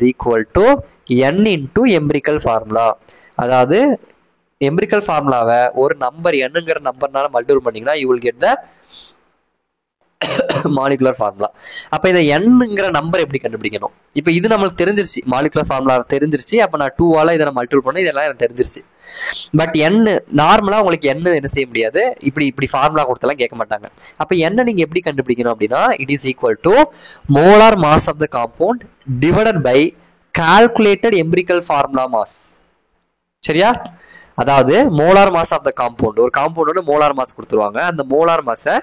S1: equal to n into empirical formula. அதாவது empirical formulaவை ஒரு நம்பர் என்னங்கிற நம்பர்னால மல்டிபிள் பண்ணீங்கன்னா you will get the molecular formula. அப்ப இந்த என்னங்கிற நம்பர் எப்படி கண்டுபிடிக்கணும்? இப்போ இது நம்மளுக்கு தெரிஞ்சிருச்சு, மாலிகுலர் ஃபார்முலா தெரிஞ்சிருச்சு. அப்ப நான் 2ஆல இதை மல்டிபிள் பண்ண, இதெல்லாம் எனக்கு தெரிஞ்சிருச்சு. பட் என்ன நார்மலா உங்களுக்கு என்ன செய்ய முடியாது, இப்படி ஃபார்முலா கொடுத்தெல்லாம் கேட்க மாட்டாங்க. அப்ப என்ன நீங்க எப்படி கண்டுபிடிக்கணும் அப்படின்னா, it is equal to molar mass of the compound divided by calculated empirical formula mass. சரியா? அதாவது molar mass of the compound, ஒரு காம்பவுண்டோட மோலார் மாஸ் கொடுத்துருவாங்க, அந்த மோலார் மாஸை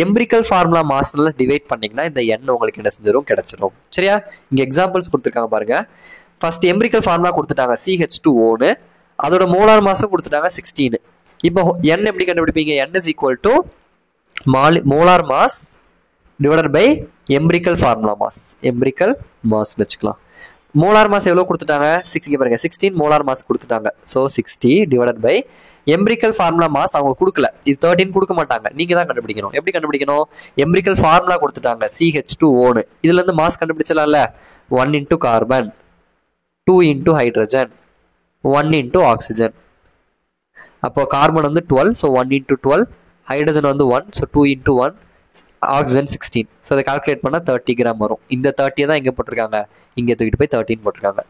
S1: எம்பிரிக்கல் ஃபார்முலா மாஸ்ல டிவைட் பண்ணீங்கன்னா இந்த எண் உங்களுக்கு என்ன செஞ்சிடும், கிடைச்சிடும். சரியா? இங்க எக்ஸாம்பிள்ஸ் கொடுத்துருக்காங்க பாருங்க. ஃபர்ஸ்ட் எம்பிரிக்கல் ஃபார்முலா கொடுத்துட்டாங்க CH2O, அதோட மோலார் மாஸும் கொடுத்துட்டாங்க 16. இப்போ n எப்படி கண்டுபிடிப்பீங்க? n is equal to molar mass divided by empirical formula mass. Empirical mass வச்சுக்கலாம். மோலார் மாஸ் எவ்வளவு கொடுத்துட்டாங்க? 6 பாருங்க, 16 மோலார் மாஸ் கொடுத்துட்டாங்க. So 60 divided by empirical formula mass அவங்க கொடுக்கல, இது 13 கொடுக்க மாட்டாங்க, நீங்க தான் கண்டுபிடிக்கணும். எப்படி கண்டுபிடிக்கணும்? எம்பிரிக்கல் ஃபார்முலா கொடுத்துட்டாங்க CH2O, இதுல இருந்து மாஸ் கண்டுபிடிச்சலாம்ல. 1 into carbon, 2 into hydrogen, 1 into oxygen. அப்போ கார்பன் வந்து 12, ஸோ 1 into 12, ஹைட்ரஜன் வந்து 1, ஸோ 2 into 1, ஆக்சிஜன் 16. ஸோ அதை கால்குலேட் பண்ணால் 30 கிராம் வரும். இந்த 30 தான் எங்கே போட்டிருக்காங்க, இங்கே தூக்கிட்டு போய் 13 போட்டிருக்காங்க.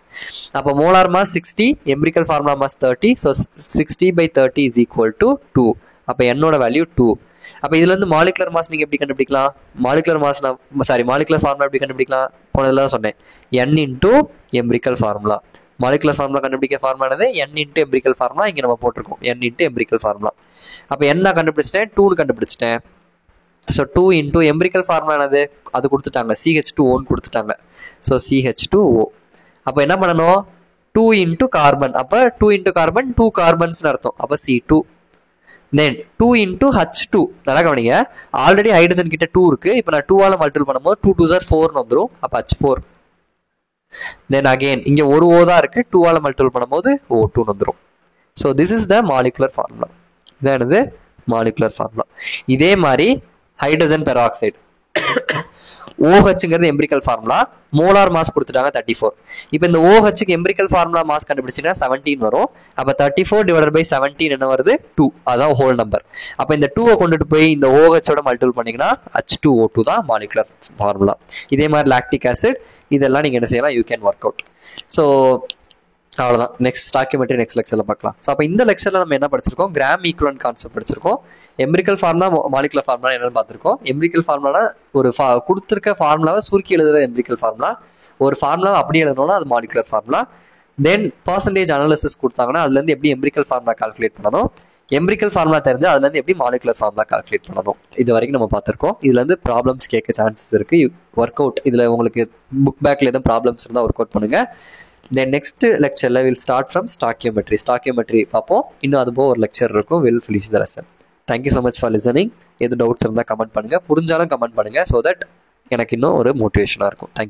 S1: அப்போ molar mass 60, empirical formula mass 30. So 60/30 is equal to 2. அப்போ என்னோட வேல்யூ 2. அப்போ இதுல இருந்து மாலிகுலர் மாஸ் நீங்க எப்படி கண்டுபிடிக்கலாம், மாலிகுலர் ஃபார்முலா எப்படி கண்டுபிடிக்கலாம், போனதுல தான் சொன்னேன், n into empirical formula. Molecular formula கண்டுபிடிக்க formula n into empirical formula. இங்க நம்ம போட்டிருக்கோம் n இன்டூ எம்பிரிக்கல் ஃபார்முலா. அப்போ n நான் கண்டுபிடிச்சிட்டேன், 2 கண்டுபிடிச்சிட்டேன். ஸோ 2 இன்டூ எம்பிரிக்கல் ஃபார்முலா என்னது, அது கொடுத்துட்டாங்க, CH2O கொடுத்துட்டாங்க. So CH2O. அப்போ என்ன பண்ணணும், 2 இன்டூ கார்பன். அப்போ 2 இன்டூ கார்பன் 2 கார்பன்ஸ்னு அர்த்தம். அப்போ C2. தென் 2 இன்டூ H2. நல்லா கவனிங்க, ஆல்ரெடி ஹைட்ரஜன் கிட்ட 2 இருக்கு. இப்போ நான் 2 மல்டிபிள் பண்ணும்போது 2 2s are 4 வந்துடும். அப்போ H4. தென் அகெயின் இங்க ஒரு O தான் இருக்கு, 2 மல்டிபிள் பண்ணும்போது O2 வந்துடும். So this is the molecular formula. இதான் என்னது, மாலிகுலர் ஃபார்முலா. இதே மாதிரி ஹைட்ரஜன் பெராக்சைடு OHங்கிறது எம்பிரிக்கல் ஃபார்முலா, மோலார் மாஸ் கொடுத்துட்டாங்க 34. இப்போ இந்த OHக்கு எம்பிரிக்கல் ஃபார்முலா மாஸ் கண்டுபிடிச்சிங்கன்னா 17 வரும். அப்போ 34 டிவைடட் பை 17 என்ன வருது, 2. அதான் ஹோல் நம்பர். அப்போ இந்த 2 கொண்டுட்டு போய் இந்த OHோட மல்டிபிள் பண்ணிங்கன்னா H2O2 தான் மாலிகுலர் ஃபார்முலா. இதே மாதிரி லாக்டிக் ஆசிட் இதெல்லாம் நீங்க என்ன செய்யலாம், you can work out. So அவ்வளோதான். நெக்ஸ்ட் ஸ்டாக்கியோமெட்ரி நெக்ஸ்ட் லெக்சர்ல பார்க்கலாம். ஸோ அப்போ இந்த லெக்சர்ல நம்ம என்ன படிச்சிருக்கோம், கிராம் ஈக்குவலன்ட் கான்செப்ட் படிச்சிருக்கோம். எம்பிரிக்கல் ஃபார்முலா, மாலிகுலர் ஃபார்முலா என்னன்னு பார்த்துருக்கோம். எம்பிரிக்கல் ஃபார்முலா ஒரு கொடுத்துருக்க ஃபார்முலாவை சுருக்கி எழுதுற எம்பிரிக்கல் ஃபார்முலா, ஒரு ஃபார்முலாவை அப்படி எழுதணும்னா அது மாலிகுலர் ஃபார்முலா. தென் பர்சன்டேஜ் அனாலிசிஸ் கொடுத்தாங்கன்னா அதுலேருந்து எப்படி எம்பிரிக்கல் ஃபார்முலா கால்குலேட் பண்ணணும், எம்பிரிக்கல் ஃபார்முலா தெரிஞ்சு அதுலேருந்து எப்படி மாலிகுலர் ஃபார்முலா கால்குலேட் பண்ணணும், இது வரைக்கும் நம்ம பார்த்துருக்கோம். இதுல இருந்து ப்ராப்ளம்ஸ் கேட்க சான்சஸ் இருக்கு, ஒர்க் அவுட். இதுல உங்களுக்கு புக் பேக்ல எதுவும் ப்ராப்ளம்ஸ் இருந்தால் ஒர்க் அவுட் பண்ணுங்க. Then next lecture we'll start from stoichiometry பார்ப்போம். இன்னும் அது போக ஒரு லெக்சர் இருக்கும், we'll finish the lesson. Thank you so much for listening. எது டவுட்ஸ் இருந்தால் கமெண்ட் பண்ணுங்க, புரிஞ்சாலும் கமெண்ட் பண்ணுங்க, so that எனக்கு இன்னும் ஒரு மோட்டிவேஷனாக இருக்கும். தேங்க்யூ.